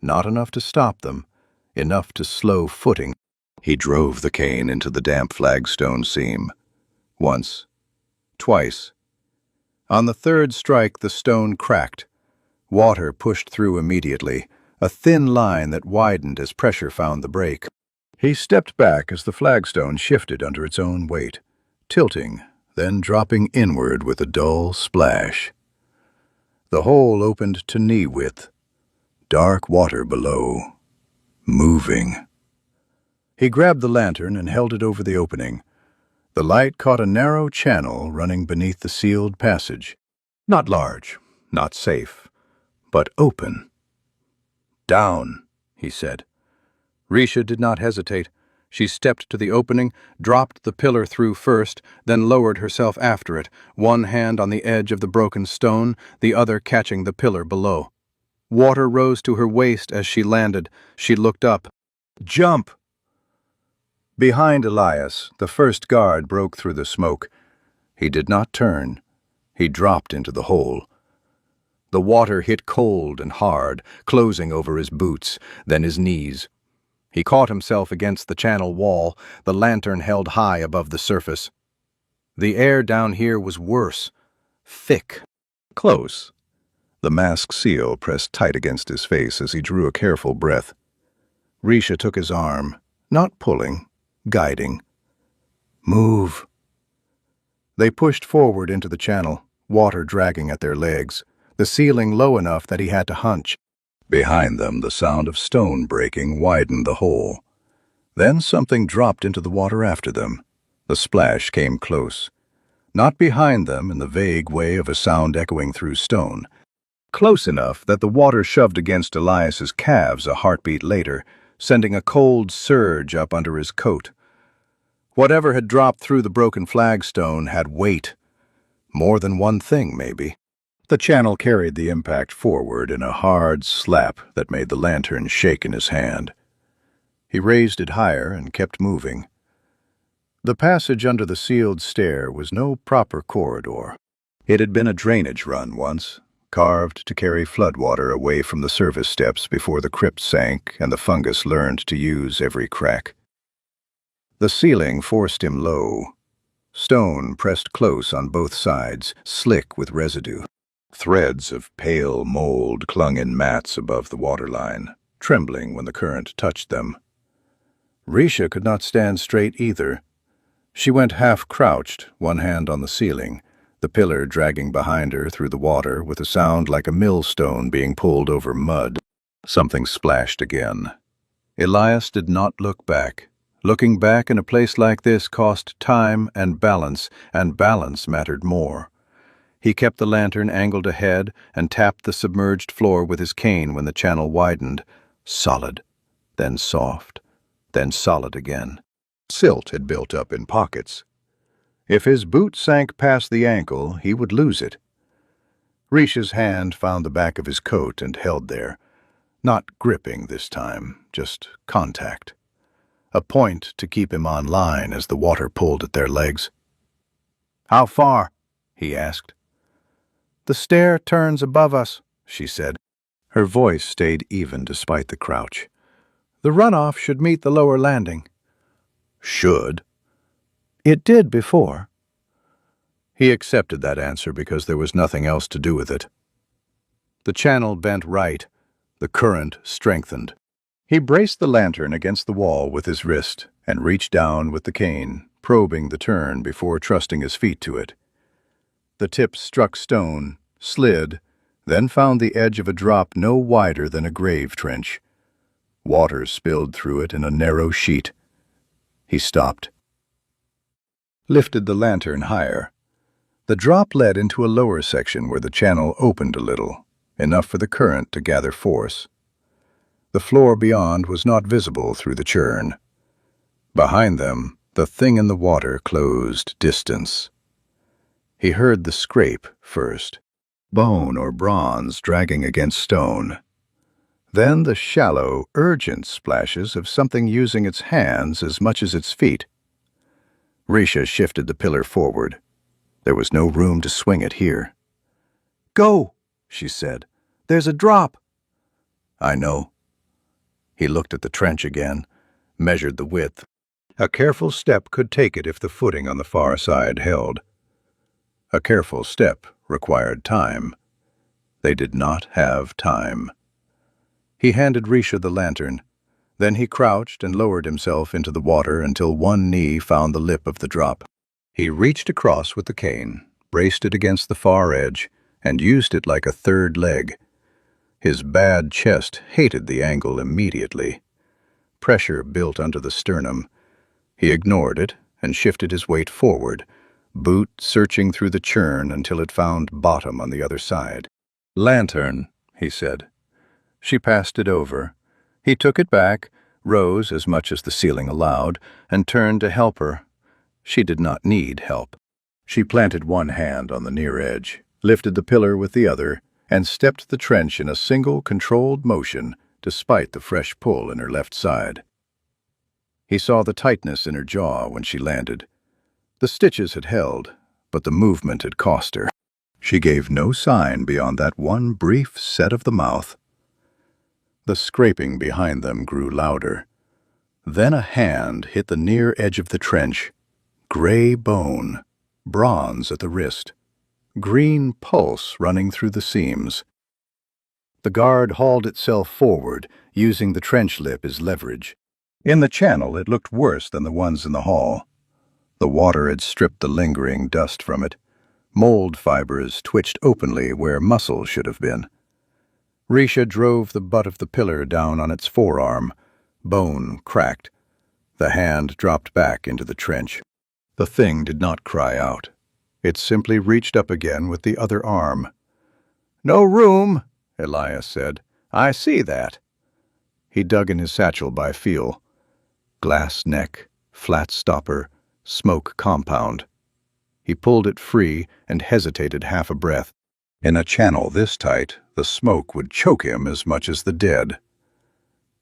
Not enough to stop them, enough to slow footing. He drove the cane into the damp flagstone seam. Once. Twice. On the 3rd strike, the stone cracked. Water pushed through immediately, a thin line that widened as pressure found the break. He stepped back as the flagstone shifted under its own weight, tilting, then dropping inward with a dull splash. The hole opened to knee width. Dark water below. Moving. He grabbed the lantern and held it over the opening. The light caught a narrow channel running beneath the sealed passage. Not large, not safe, but open. "Down," he said. Risha did not hesitate. She stepped to the opening, dropped the pillar through first, then lowered herself after it, one hand on the edge of the broken stone, the other catching the pillar below. Water rose to her waist as she landed. She looked up. "Jump!" Behind Elias, the first guard broke through the smoke. He did not turn. He dropped into the hole. The water hit cold and hard, closing over his boots, then his knees. He caught himself against the channel wall, the lantern held high above the surface. The air down here was worse. Thick. Close. The masked seal pressed tight against his face as he drew a careful breath. Risha took his arm, not pulling, guiding. "Move." They pushed forward into the channel, water dragging at their legs, the ceiling low enough that he had to hunch. Behind them, the sound of stone breaking widened the hole. Then something dropped into the water after them. The splash came close. Not behind them in the vague way of a sound echoing through stone. Close enough that the water shoved against Elias's calves a heartbeat later, sending a cold surge up under his coat. Whatever had dropped through the broken flagstone had weight. More than one thing, maybe. The channel carried the impact forward in a hard slap that made the lantern shake in his hand. He raised it higher and kept moving. The passage under the sealed stair was no proper corridor. It had been a drainage run once, carved to carry floodwater away from the service steps before the crypt sank and the fungus learned to use every crack. The ceiling forced him low. Stone pressed close on both sides, slick with residue. Threads of pale mold clung in mats above the waterline, trembling when the current touched them. Risha could not stand straight either. She went half-crouched, one hand on the ceiling, the pillar dragging behind her through the water with a sound like a millstone being pulled over mud. Something splashed again. Elias did not look back. Looking back in a place like this cost time and balance mattered more. He kept the lantern angled ahead and tapped the submerged floor with his cane when the channel widened. Solid, then soft, then solid again. Silt had built up in pockets. If his boot sank past the ankle, he would lose it. Risha's hand found the back of his coat and held there. Not gripping this time, just contact. A point to keep him on line as the water pulled at their legs. "How far?" he asked. "The stair turns above us," she said. Her voice stayed even despite the crouch. "The runoff should meet the lower landing." "Should?" "It did before." He accepted that answer because there was nothing else to do with it. The channel bent right. The current strengthened. He braced the lantern against the wall with his wrist and reached down with the cane, probing the turn before trusting his feet to it. The tip struck stone, slid, then found the edge of a drop no wider than a grave trench. Water spilled through it in a narrow sheet. He stopped. Lifted the lantern higher. The drop led into a lower section where the channel opened a little, enough for the current to gather force. The floor beyond was not visible through the churn. Behind them, the thing in the water closed distance. He heard the scrape first, bone or bronze dragging against stone. Then the shallow, urgent splashes of something using its hands as much as its feet. Risha shifted the pillar forward. There was no room to swing it here. "Go," she said. "There's a drop." "I know." He looked at the trench again, measured the width. A careful step could take it if the footing on the far side held. A careful step required time. They did not have time. He handed Risha the lantern. Then he crouched and lowered himself into the water until one knee found the lip of the drop. He reached across with the cane, braced it against the far edge, and used it like a third leg. His bad chest hated the angle immediately. Pressure built under the sternum. He ignored it and shifted his weight forward, boot searching through the churn until it found bottom on the other side. "Lantern," he said. She passed it over. He took it back, rose as much as the ceiling allowed, and turned to help her. She did not need help. She planted one hand on the near edge, lifted the pillar with the other, and stepped the trench in a single, controlled motion, despite the fresh pull in her left side. He saw the tightness in her jaw when she landed. The stitches had held, but the movement had cost her. She gave no sign beyond that one brief set of the mouth. The scraping behind them grew louder. Then a hand hit the near edge of the trench. Gray bone, bronze at the wrist, green pulse running through the seams. The guard hauled itself forward, using the trench lip as leverage. In the channel, it looked worse than the ones in the hall. The water had stripped the lingering dust from it. Mold fibers twitched openly where muscle should have been. Risha drove the butt of the pillar down on its forearm. Bone cracked. The hand dropped back into the trench. The thing did not cry out. It simply reached up again with the other arm. "No room," Elias said. "I see that." He dug in his satchel by feel. Glass neck, flat stopper, smoke compound. He pulled it free and hesitated half a breath. In a channel this tight, the smoke would choke him as much as the dead.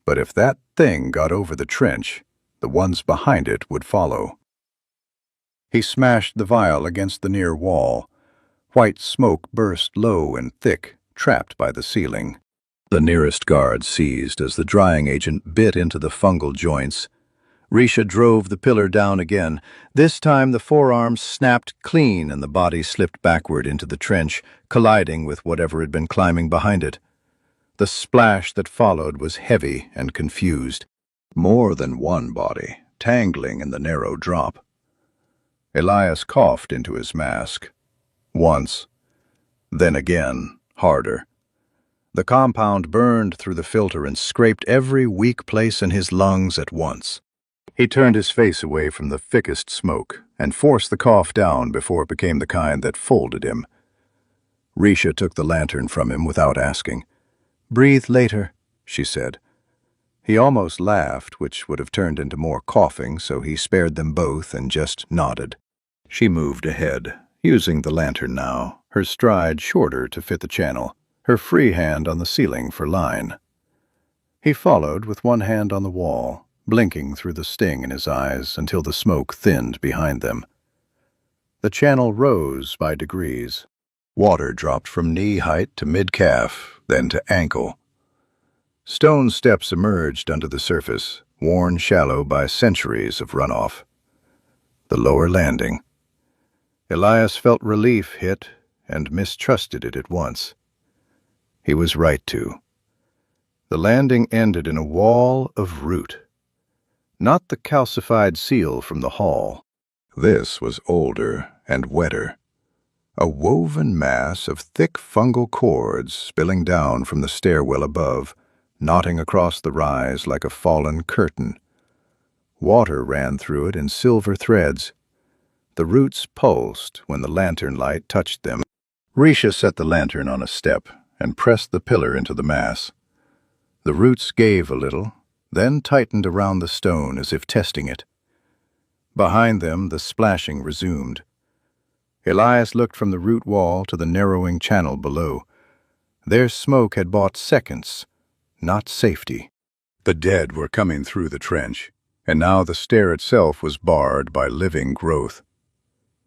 But if that thing got over the trench, the ones behind it would follow. He smashed the vial against the near wall. White smoke burst low and thick, trapped by the ceiling. The nearest guard seized as the drying agent bit into the fungal joints. Risha drove the pillar down again. This time the forearms snapped clean and the body slipped backward into the trench, colliding with whatever had been climbing behind it. The splash that followed was heavy and confused. More than one body, tangling in the narrow drop. Elias coughed into his mask. Once. Then again, harder. The compound burned through the filter and scraped every weak place in his lungs at once. He turned his face away from the thickest smoke and forced the cough down before it became the kind that folded him. Risha took the lantern from him without asking. "Breathe later," she said. He almost laughed, which would have turned into more coughing, so he spared them both and just nodded. She moved ahead, using the lantern now, her stride shorter to fit the channel, her free hand on the ceiling for line. He followed with one hand on the wall, blinking through the sting in his eyes until the smoke thinned behind them. The channel rose by degrees. Water dropped from knee-height to mid-calf, then to ankle. Stone steps emerged under the surface, worn shallow by centuries of runoff. The lower landing. Elias felt relief hit and mistrusted it at once. He was right to. The landing ended in a wall of root. Not the calcified seal from the hall. This was older and wetter. A woven mass of thick fungal cords spilling down from the stairwell above, knotting across the rise like a fallen curtain. Water ran through it in silver threads. The roots pulsed when the lantern light touched them. Risha set the lantern on a step and pressed the pillar into the mass. The roots gave a little, then tightened around the stone as if testing it. Behind them, the splashing resumed. Elias looked from the root wall to the narrowing channel below. Their smoke had bought seconds, not safety. The dead were coming through the trench, and now the stair itself was barred by living growth.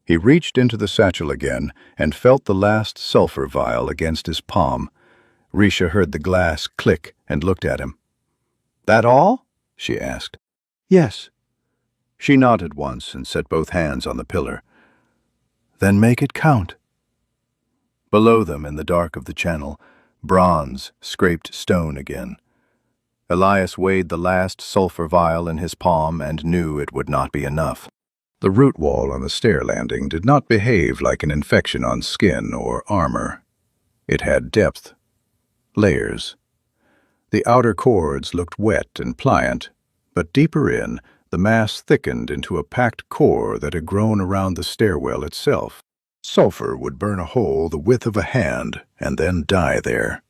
He reached into the satchel again and felt the last sulfur vial against his palm. Risha heard the glass click and looked at him. "That all?" she asked. "Yes." She nodded once and set both hands on the pillar. "Then make it count." Below them, in the dark of the channel, bronze scraped stone again. Elias weighed the last sulfur vial in his palm and knew it would not be enough. The root wall on the stair landing did not behave like an infection on skin or armor. It had depth, layers. The outer cords looked wet and pliant, but deeper in, the mass thickened into a packed core that had grown around the stairwell itself. Sulfur would burn a hole the width of a hand and then die there.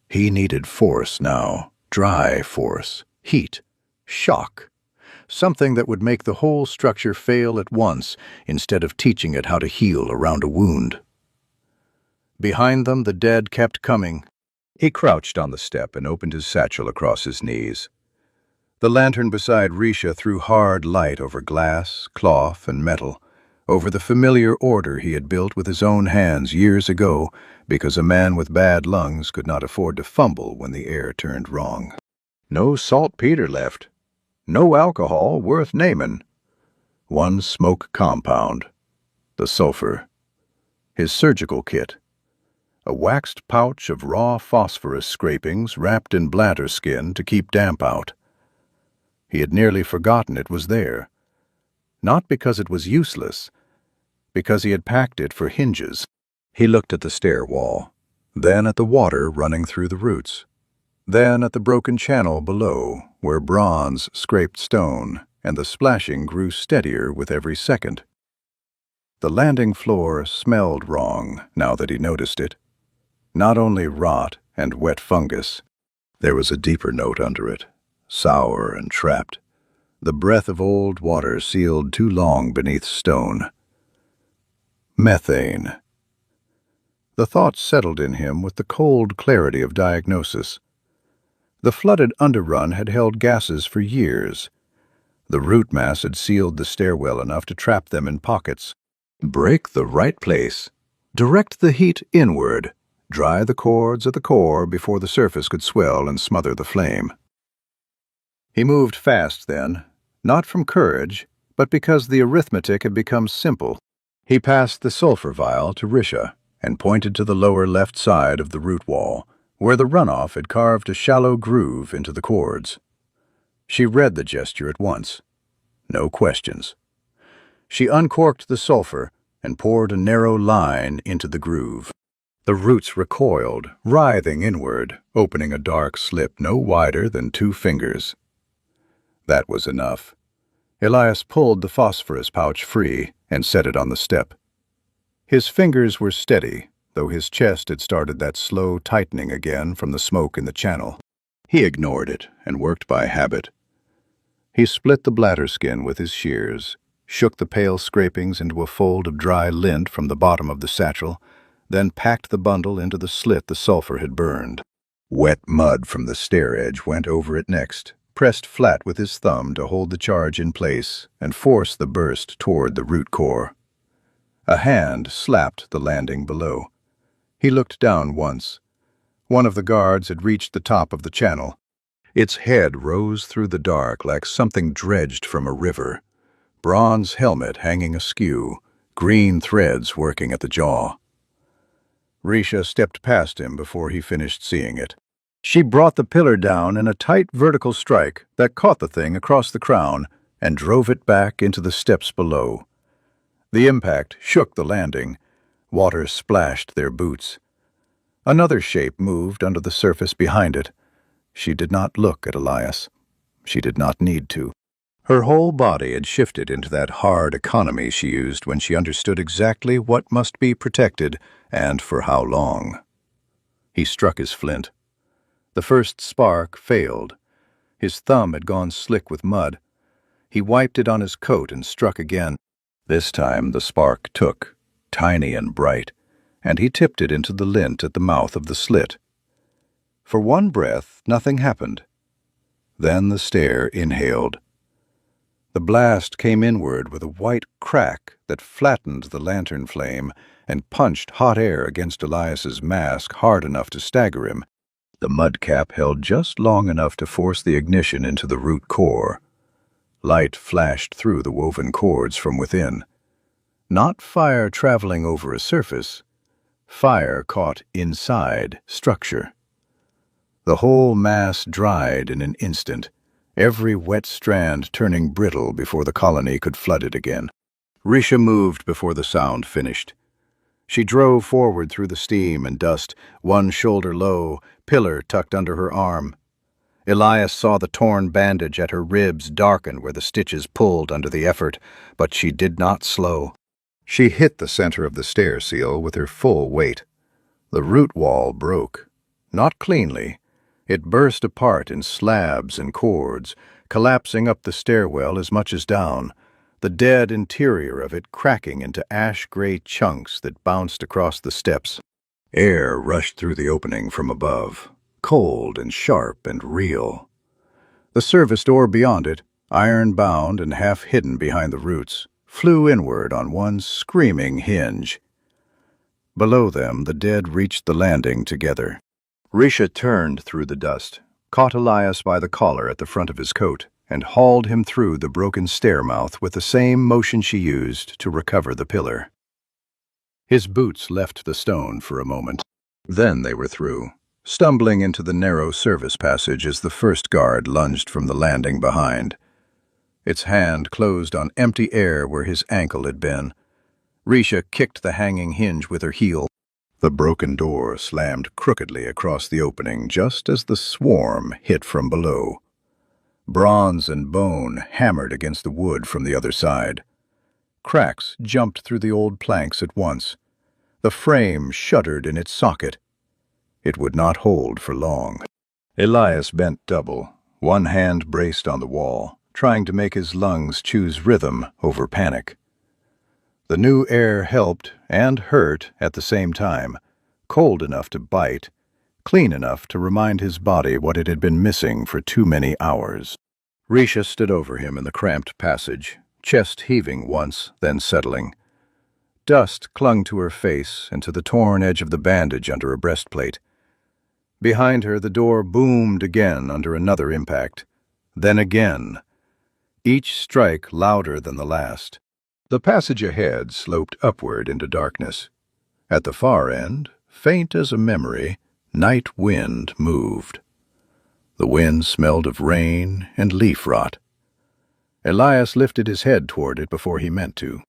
He needed force now, dry force, heat, shock. Something that would make the whole structure fail at once instead of teaching it how to heal around a wound. Behind them, the dead kept coming. He crouched on the step and opened his satchel across his knees. The lantern beside Risha threw hard light over glass, cloth, and metal, over the familiar order he had built with his own hands years ago because a man with bad lungs could not afford to fumble when the air turned wrong. No saltpeter left. No alcohol worth naming. One smoke compound. The sulfur. His surgical kit. A waxed pouch of raw phosphorus scrapings wrapped in bladder skin to keep damp out. He had nearly forgotten it was there. Not because it was useless, because he had packed it for hinges. He looked at the stair wall, then at the water running through the roots, then at the broken channel below where bronze scraped stone and the splashing grew steadier with every second. The landing floor smelled wrong now that he noticed it. Not only rot and wet fungus, there was a deeper note under it, sour and trapped, the breath of old water sealed too long beneath stone. Methane. The thought settled in him with the cold clarity of diagnosis. The flooded underrun had held gases for years. The root mass had sealed the stairwell enough to trap them in pockets. Break the right place. Direct the heat inward. Dry the cords at the core before the surface could swell and smother the flame. He moved fast then, not from courage, but because the arithmetic had become simple. He passed the sulfur vial to Risha and pointed to the lower left side of the root wall, where the runoff had carved a shallow groove into the cords. She read the gesture at once. No questions. She uncorked the sulfur and poured a narrow line into the groove. The roots recoiled, writhing inward, opening a dark slip no wider than 2 fingers. That was enough. Elias pulled the phosphorus pouch free and set it on the step. His fingers were steady, though his chest had started that slow tightening again from the smoke in the channel. He ignored it and worked by habit. He split the bladder skin with his shears, shook the pale scrapings into a fold of dry lint from the bottom of the satchel, then packed the bundle into the slit the sulfur had burned. Wet mud from the stair edge went over it next, pressed flat with his thumb to hold the charge in place and force the burst toward the root core. A hand slapped the landing below. He looked down once. One of the guards had reached the top of the channel. Its head rose through the dark like something dredged from a river. Bronze helmet hanging askew, green threads working at the jaw. Risha stepped past him before he finished seeing it. She brought the pillar down in a tight vertical strike that caught the thing across the crown and drove it back into the steps below. The impact shook the landing. Water splashed their boots. Another shape moved under the surface behind it. She did not look at Elias. She did not need to. Her whole body had shifted into that hard economy she used when she understood exactly what must be protected and for how long. He struck his flint. The first spark failed. His thumb had gone slick with mud. He wiped it on his coat and struck again. This time the spark took, tiny and bright, and he tipped it into the lint at the mouth of the slit. For one breath, nothing happened. Then the stair inhaled. The blast came inward with a white crack that flattened the lantern flame and punched hot air against Elias's mask hard enough to stagger him. The mud cap held just long enough to force the ignition into the root core. Light flashed through the woven cords from within. Not fire traveling over a surface. Fire caught inside structure. The whole mass dried in an instant, every wet strand turning brittle before the colony could flood it again. Risha moved before the sound finished. She drove forward through the steam and dust, one shoulder low, pillar tucked under her arm. Elias saw the torn bandage at her ribs darken where the stitches pulled under the effort, but she did not slow. She hit the center of the stair seal with her full weight. The root wall broke. Not cleanly. It burst apart in slabs and cords, collapsing up the stairwell as much as down, the dead interior of it cracking into ash-gray chunks that bounced across the steps. Air rushed through the opening from above, cold and sharp and real. The service door beyond it, iron-bound and half-hidden behind the roots, flew inward on one screaming hinge. Below them, the dead reached the landing together. Risha turned through the dust, caught Elias by the collar at the front of his coat, and hauled him through the broken stairmouth with the same motion she used to recover the pillar. His boots left the stone for a moment. Then they were through, stumbling into the narrow service passage as the first guard lunged from the landing behind. Its hand closed on empty air where his ankle had been. Risha kicked the hanging hinge with her heel. The broken door slammed crookedly across the opening just as the swarm hit from below. Bronze and bone hammered against the wood from the other side. Cracks jumped through the old planks at once. The frame shuddered in its socket. It would not hold for long. Elias bent double, one hand braced on the wall, trying to make his lungs choose rhythm over panic. The new air helped and hurt at the same time, cold enough to bite, clean enough to remind his body what it had been missing for too many hours. Risha stood over him in the cramped passage, chest heaving once, then settling. Dust clung to her face and to the torn edge of the bandage under a breastplate. Behind her, the door boomed again under another impact. Then again, each strike louder than the last. The passage ahead sloped upward into darkness. At the far end, faint as a memory, night wind moved. The wind smelled of rain and leaf rot. Elias lifted his head toward it before he meant to.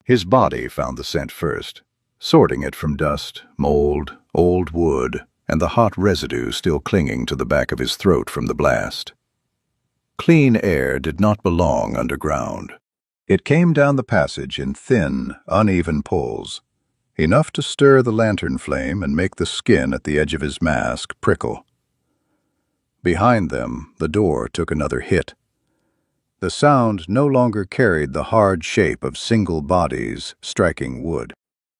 His body found the scent first, sorting it from dust, mold, old wood, and the hot residue still clinging to the back of his throat from the blast. Clean air did not belong underground. It came down the passage in thin, uneven pulls, enough to stir the lantern flame and make the skin at the edge of his mask prickle. Behind them, the door took another hit. The sound no longer carried the hard shape of single bodies striking wood.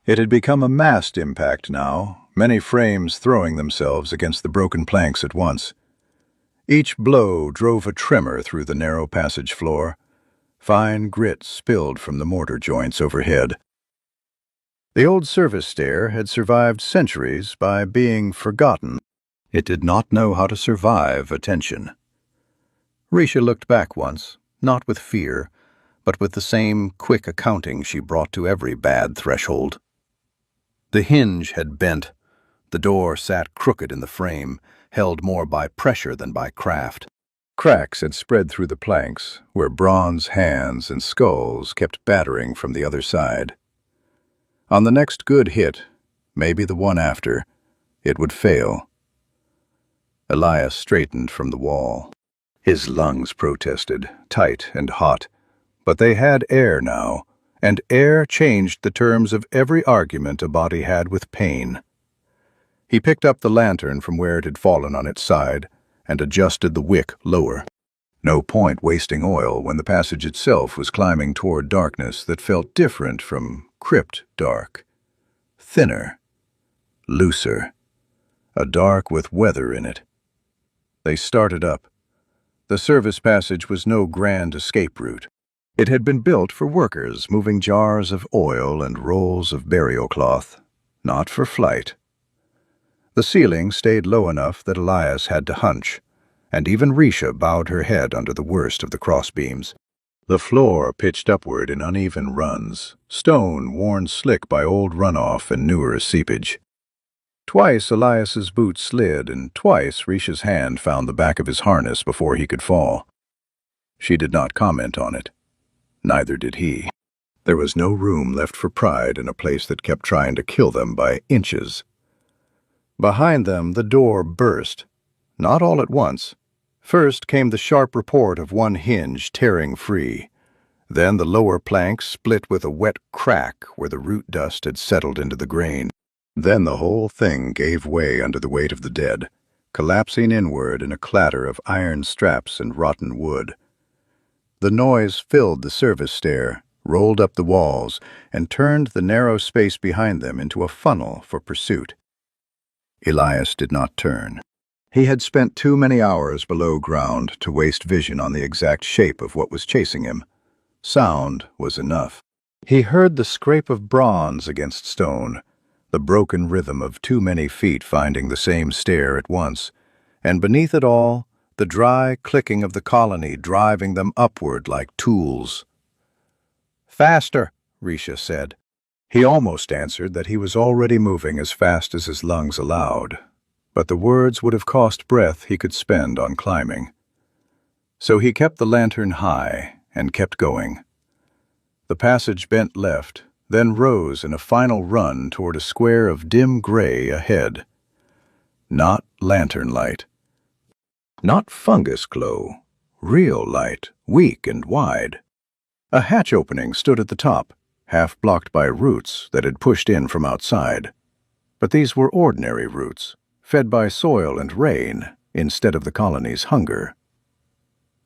It had become a massed impact now, many frames throwing themselves against the broken planks at once. Each blow drove a tremor through the narrow passage floor. Fine grit spilled from the mortar joints overhead. The old service stair had survived centuries by being forgotten. It did not know how to survive attention. Risha looked back once, not with fear, but with the same quick accounting she brought to every bad threshold. The hinge had bent. The door sat crooked in the frame, held more by pressure than by craft. Cracks had spread through the planks, where bronze hands and skulls kept battering from the other side. On the next good hit, maybe the one after, it would fail. Elias straightened from the wall. His lungs protested, tight and hot, but they had air now, and air changed the terms of every argument a body had with pain. He picked up the lantern from where it had fallen on its side and adjusted the wick lower. No point wasting oil when the passage itself was climbing toward darkness that felt different from crypt dark. Thinner, looser, a dark with weather in it. They started up. The service passage was no grand escape route. It had been built for workers moving jars of oil and rolls of burial cloth, not for flight. The ceiling stayed low enough that Elias had to hunch, and even Risha bowed her head under the worst of the crossbeams. The floor pitched upward in uneven runs, stone worn slick by old runoff and newer seepage. Twice Elias's boots slid, and twice Risha's hand found the back of his harness before he could fall. She did not comment on it. Neither did he. There was no room left for pride in a place that kept trying to kill them by inches. Behind them, the door burst. Not all at once. First came the sharp report of one hinge tearing free. Then the lower plank split with a wet crack where the root dust had settled into the grain. Then the whole thing gave way under the weight of the dead, collapsing inward in a clatter of iron straps and rotten wood. The noise filled the service stair, rolled up the walls, and turned the narrow space behind them into a funnel for pursuit. Elias did not turn. He had spent too many hours below ground to waste vision on the exact shape of what was chasing him. Sound was enough. He heard the scrape of bronze against stone, the broken rhythm of too many feet finding the same stair at once, and beneath it all, the dry clicking of the colony driving them upward like tools. "Faster," Risha said. He almost answered that he was already moving as fast as his lungs allowed, but the words would have cost breath he could spend on climbing. So he kept the lantern high and kept going. The passage bent left, then rose in a final run toward a square of dim gray ahead. Not lantern light. Not fungus glow. Real light, weak and wide. A hatch opening stood at the top, half blocked by roots that had pushed in from outside. But these were ordinary roots, fed by soil and rain instead of the colony's hunger.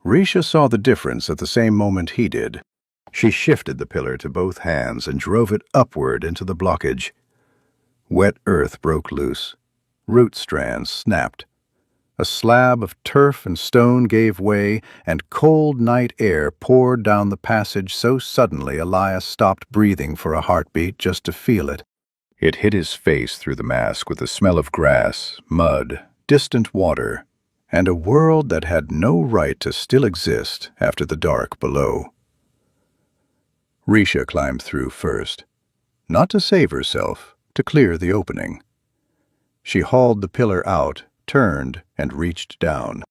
Risha saw the difference at the same moment he did. She shifted the pillar to both hands and drove it upward into the blockage. Wet earth broke loose. Root strands snapped. A slab of turf and stone gave way, and cold night air poured down the passage so suddenly Elias stopped breathing for a heartbeat just to feel it. It hit his face through the mask with the smell of grass, mud, distant water, and a world that had no right to still exist after the dark below. Risha climbed through first, not to save herself, to clear the opening. She hauled the pillar out, turned, and reached down.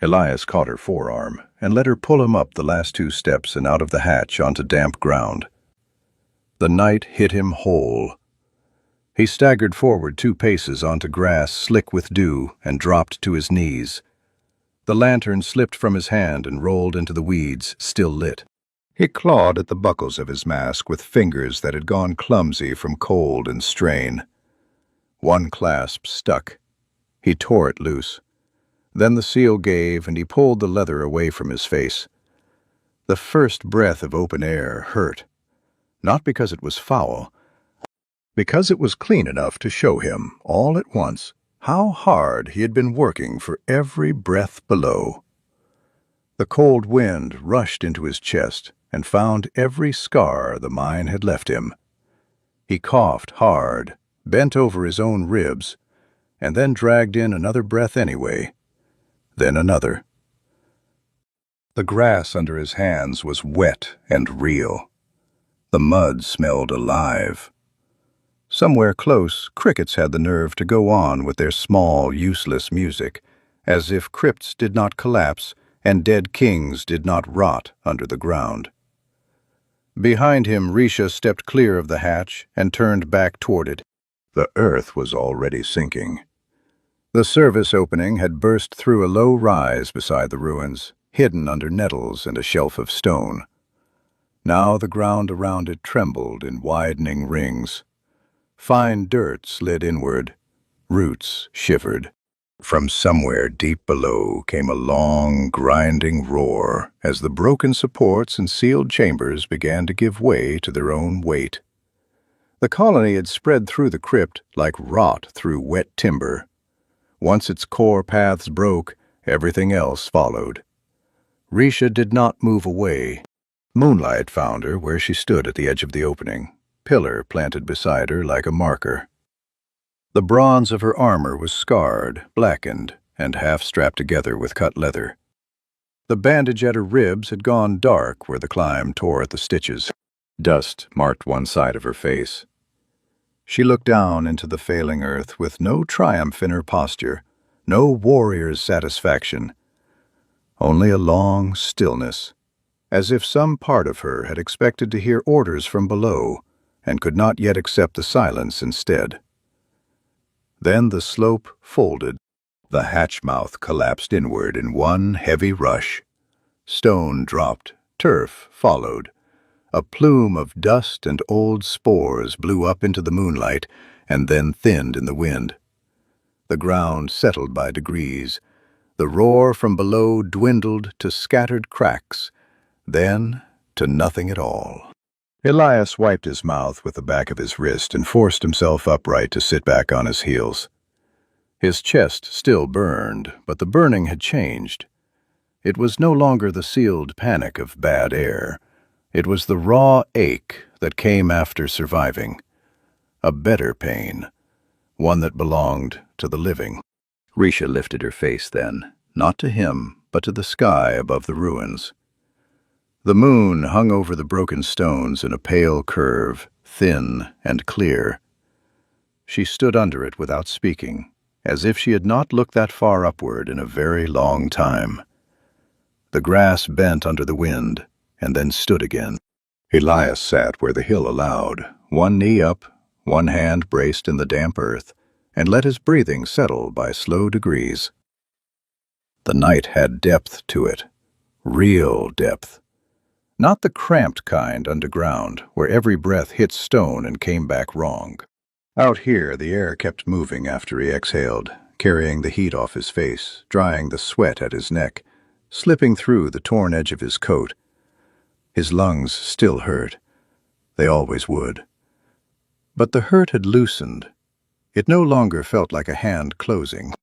Elias caught her forearm and let her pull him up the last 2 steps and out of the hatch onto damp ground. The night hit him whole. He staggered forward 2 paces onto grass slick with dew and dropped to his knees. The lantern slipped from his hand and rolled into the weeds, still lit. He clawed at the buckles of his mask with fingers that had gone clumsy from cold and strain. One clasp stuck. He tore it loose. Then the seal gave, and he pulled the leather away from his face. The first breath of open air hurt, not because it was foul, because it was clean enough to show him, all at once, how hard he had been working for every breath below. The cold wind rushed into his chest and found every scar the mine had left him. He coughed hard, bent over his own ribs, and then dragged in another breath anyway, then another. The grass under his hands was wet and real. The mud smelled alive. Somewhere close, crickets had the nerve to go on with their small, useless music, as if crypts did not collapse and dead kings did not rot under the ground. Behind him, Risha stepped clear of the hatch and turned back toward it. The earth was already sinking. The service opening had burst through a low rise beside the ruins, hidden under nettles and a shelf of stone. Now the ground around it trembled in widening rings. Fine dirt slid inward. Roots shivered. From somewhere deep below came a long, grinding roar as the broken supports and sealed chambers began to give way to their own weight. The colony had spread through the crypt like rot through wet timber. Once its core paths broke, everything else followed. Risha did not move away. Moonlight found her where she stood at the edge of the opening, pillar planted beside her like a marker. The bronze of her armor was scarred, blackened, and half strapped together with cut leather. The bandage at her ribs had gone dark where the climb tore at the stitches. Dust marked one side of her face. She looked down into the failing earth with no triumph in her posture, no warrior's satisfaction, only a long stillness, as if some part of her had expected to hear orders from below and could not yet accept the silence instead. Then the slope folded. The hatch mouth collapsed inward in one heavy rush. Stone dropped, turf followed. A plume of dust and old spores blew up into the moonlight and then thinned in the wind. The ground settled by degrees. The roar from below dwindled to scattered cracks, then to nothing at all. Elias wiped his mouth with the back of his wrist and forced himself upright to sit back on his heels. His chest still burned, but the burning had changed. It was no longer the sealed panic of bad air. It was the raw ache that came after surviving. A better pain, one that belonged to the living. Risha lifted her face then, not to him, but to the sky above the ruins. The moon hung over the broken stones in a pale curve, thin and clear. She stood under it without speaking, as if she had not looked that far upward in a very long time. The grass bent under the wind, and then stood again. Elias sat where the hill allowed, one knee up, one hand braced in the damp earth, and let his breathing settle by slow degrees. The night had depth to it, real depth. Not the cramped kind underground, where every breath hit stone and came back wrong. Out here, the air kept moving after he exhaled, carrying the heat off his face, drying the sweat at his neck, slipping through the torn edge of his coat. His lungs still hurt. They always would. But the hurt had loosened. It no longer felt like a hand closing.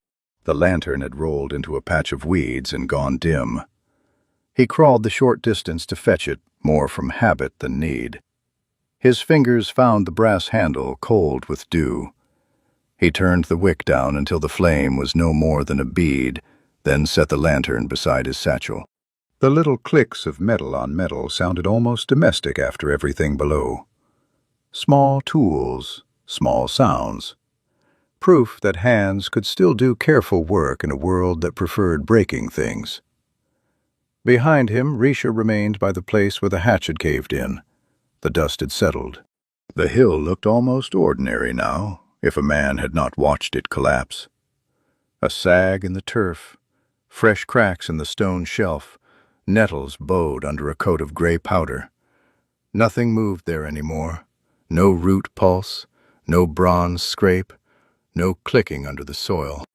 The lantern had rolled into a patch of weeds and gone dim. He crawled the short distance to fetch it, more from habit than need. His fingers found the brass handle cold with dew. He turned the wick down until the flame was no more than a bead, then set the lantern beside his satchel. The little clicks of metal on metal sounded almost domestic after everything below. Small tools, small sounds. Proof that hands could still do careful work in a world that preferred breaking things. Behind him, Risha remained by the place where the hatch had caved in. The dust had settled. The hill looked almost ordinary now, if a man had not watched it collapse. A sag in the turf, fresh cracks in the stone shelf, nettles bowed under a coat of gray powder. Nothing moved there anymore. No root pulse, no bronze scrape, no clicking under the soil.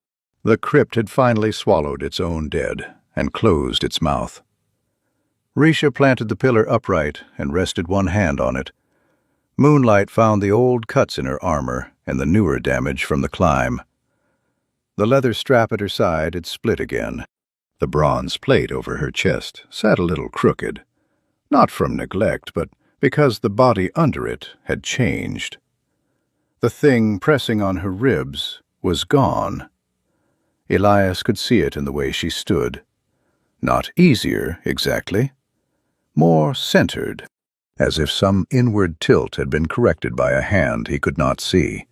The crypt had finally swallowed its own dead and closed its mouth. Risha planted the pillar upright and rested one hand on it. Moonlight found the old cuts in her armor and the newer damage from the climb. The leather strap at her side had split again. The bronze plate over her chest sat a little crooked, not from neglect, but because the body under it had changed. The thing pressing on her ribs was gone. Elias could see it in the way she stood. Not easier, exactly. More centered, as if some inward tilt had been corrected by a hand he could not see.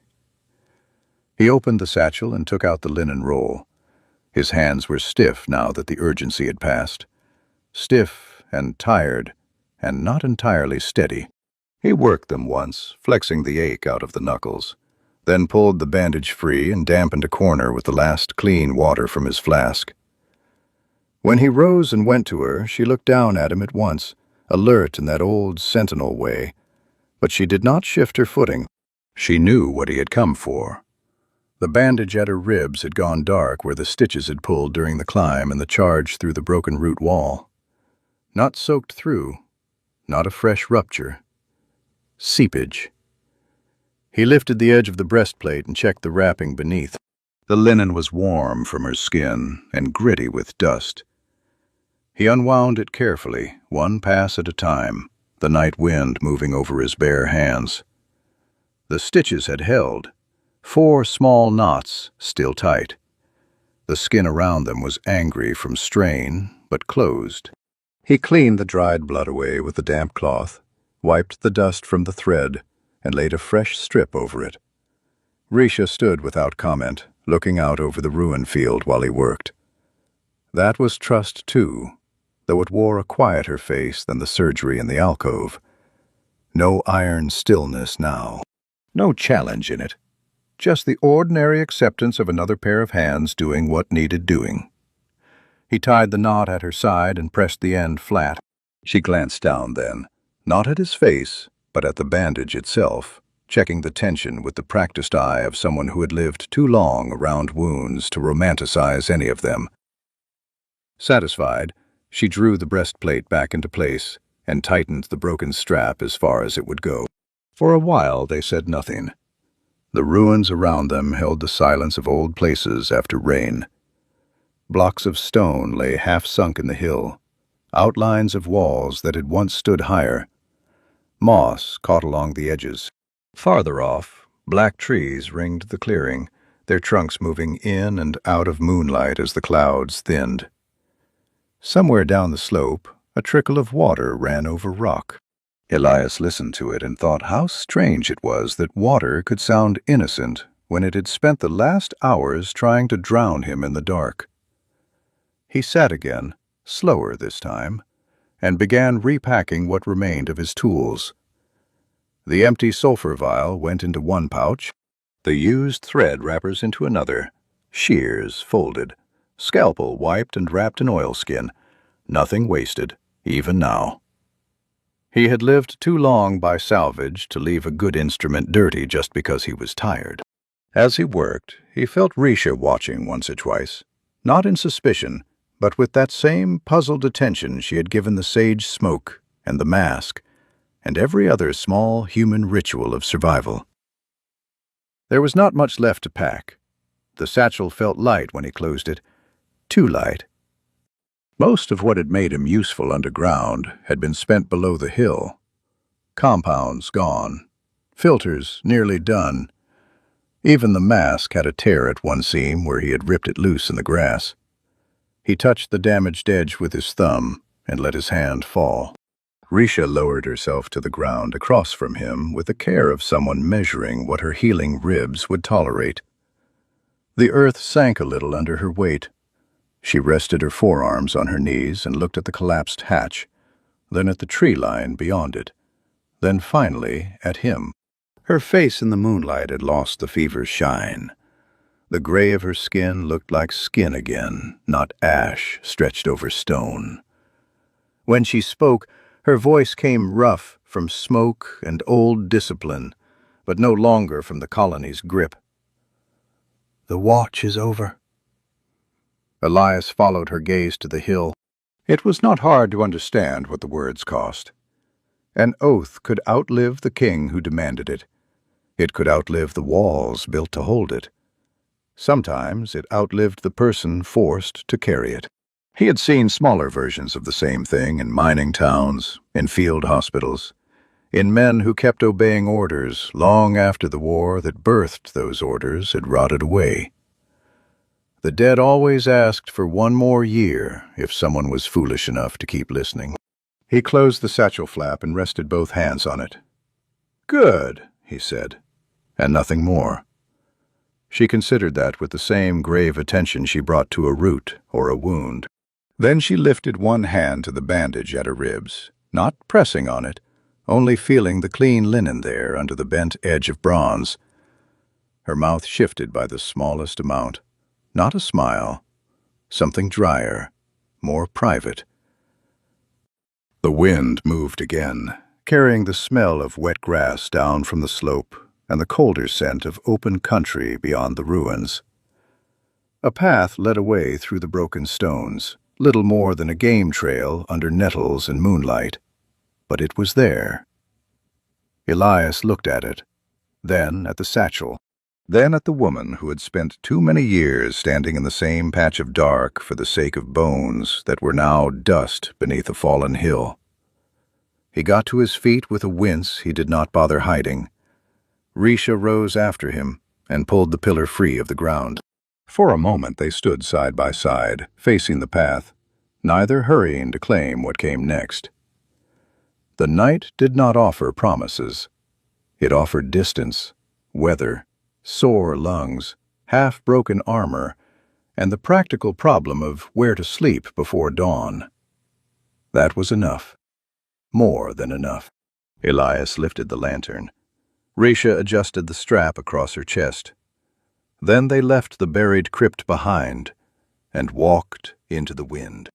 He opened the satchel and took out the linen roll. His hands were stiff now that the urgency had passed. Stiff and tired, and not entirely steady. He worked them once, flexing the ache out of the knuckles, then pulled the bandage free and dampened a corner with the last clean water from his flask. When he rose and went to her, she looked down at him at once, alert in that old sentinel way, but she did not shift her footing. She knew what he had come for. The bandage at her ribs had gone dark where the stitches had pulled during the climb and the charge through the broken root wall. Not soaked through, not a fresh rupture. Seepage. He lifted the edge of the breastplate and checked the wrapping beneath. The linen was warm from her skin and gritty with dust. He unwound it carefully, one pass at a time, the night wind moving over his bare hands. The stitches had held, 4 small knots still tight. The skin around them was angry from strain, but closed. He cleaned the dried blood away with the damp cloth, wiped the dust from the thread, and laid a fresh strip over it. Risha stood without comment, looking out over the ruin field while he worked. That was trust, too, though it wore a quieter face than the surgery in the alcove. No iron stillness now. No challenge in it. Just the ordinary acceptance of another pair of hands doing what needed doing. He tied the knot at her side and pressed the end flat. She glanced down then, not at his face, but at the bandage itself, checking the tension with the practiced eye of someone who had lived too long around wounds to romanticize any of them. Satisfied, she drew the breastplate back into place and tightened the broken strap as far as it would go. For a while they said nothing. The ruins around them held the silence of old places after rain. Blocks of stone lay half sunk in the hill, outlines of walls that had once stood higher. Moss caught along the edges. Farther off, black trees ringed the clearing, their trunks moving in and out of moonlight as the clouds thinned. Somewhere down the slope, a trickle of water ran over rock. Elias listened to it and thought how strange it was that water could sound innocent when it had spent the last hours trying to drown him in the dark. He sat again, slower this time, and began repacking what remained of his tools. The empty sulfur vial went into one pouch, the used thread wrappers into another, shears folded, scalpel wiped and wrapped in oilskin, nothing wasted, even now. He had lived too long by salvage to leave a good instrument dirty just because he was tired. As he worked, he felt Risha watching once or twice, not in suspicion, but with that same puzzled attention she had given the sage smoke and the mask and every other small human ritual of survival. There was not much left to pack. The satchel felt light when he closed it, too light. Most of what had made him useful underground had been spent below the hill. Compounds gone, filters nearly done. Even the mask had a tear at one seam where he had ripped it loose in the grass. He touched the damaged edge with his thumb and let his hand fall. Risha lowered herself to the ground across from him with the care of someone measuring what her healing ribs would tolerate. The earth sank a little under her weight. She rested her forearms on her knees and looked at the collapsed hatch, then at the tree line beyond it, then finally at him. Her face in the moonlight had lost the fever's shine. The gray of her skin looked like skin again, not ash stretched over stone. When she spoke, her voice came rough from smoke and old discipline, but no longer from the colony's grip. "The watch is over." Elias followed her gaze to the hill. It was not hard to understand what the words cost. An oath could outlive the king who demanded it. It could outlive the walls built to hold it. Sometimes it outlived the person forced to carry it. He had seen smaller versions of the same thing in mining towns, in field hospitals, in men who kept obeying orders long after the war that birthed those orders had rotted away. The dead always asked for one more year if someone was foolish enough to keep listening. He closed the satchel flap and rested both hands on it. "Good," he said, and nothing more. She considered that with the same grave attention she brought to a root or a wound. Then she lifted one hand to the bandage at her ribs, not pressing on it, only feeling the clean linen there under the bent edge of bronze. Her mouth shifted by the smallest amount. Not a smile, something drier, more private. The wind moved again, carrying the smell of wet grass down from the slope and the colder scent of open country beyond the ruins. A path led away through the broken stones, little more than a game trail under nettles and moonlight, but it was there. Elias looked at it, then at the satchel, then at the woman who had spent too many years standing in the same patch of dark for the sake of bones that were now dust beneath a fallen hill. He got to his feet with a wince he did not bother hiding. Risha rose after him and pulled the pillar free of the ground. For a moment they stood side by side, facing the path, neither hurrying to claim what came next. The night did not offer promises. It offered distance, weather, sore lungs, half-broken armor, and the practical problem of where to sleep before dawn. That was enough. More than enough. Elias lifted the lantern. Risha adjusted the strap across her chest. Then they left the buried crypt behind and walked into the wind.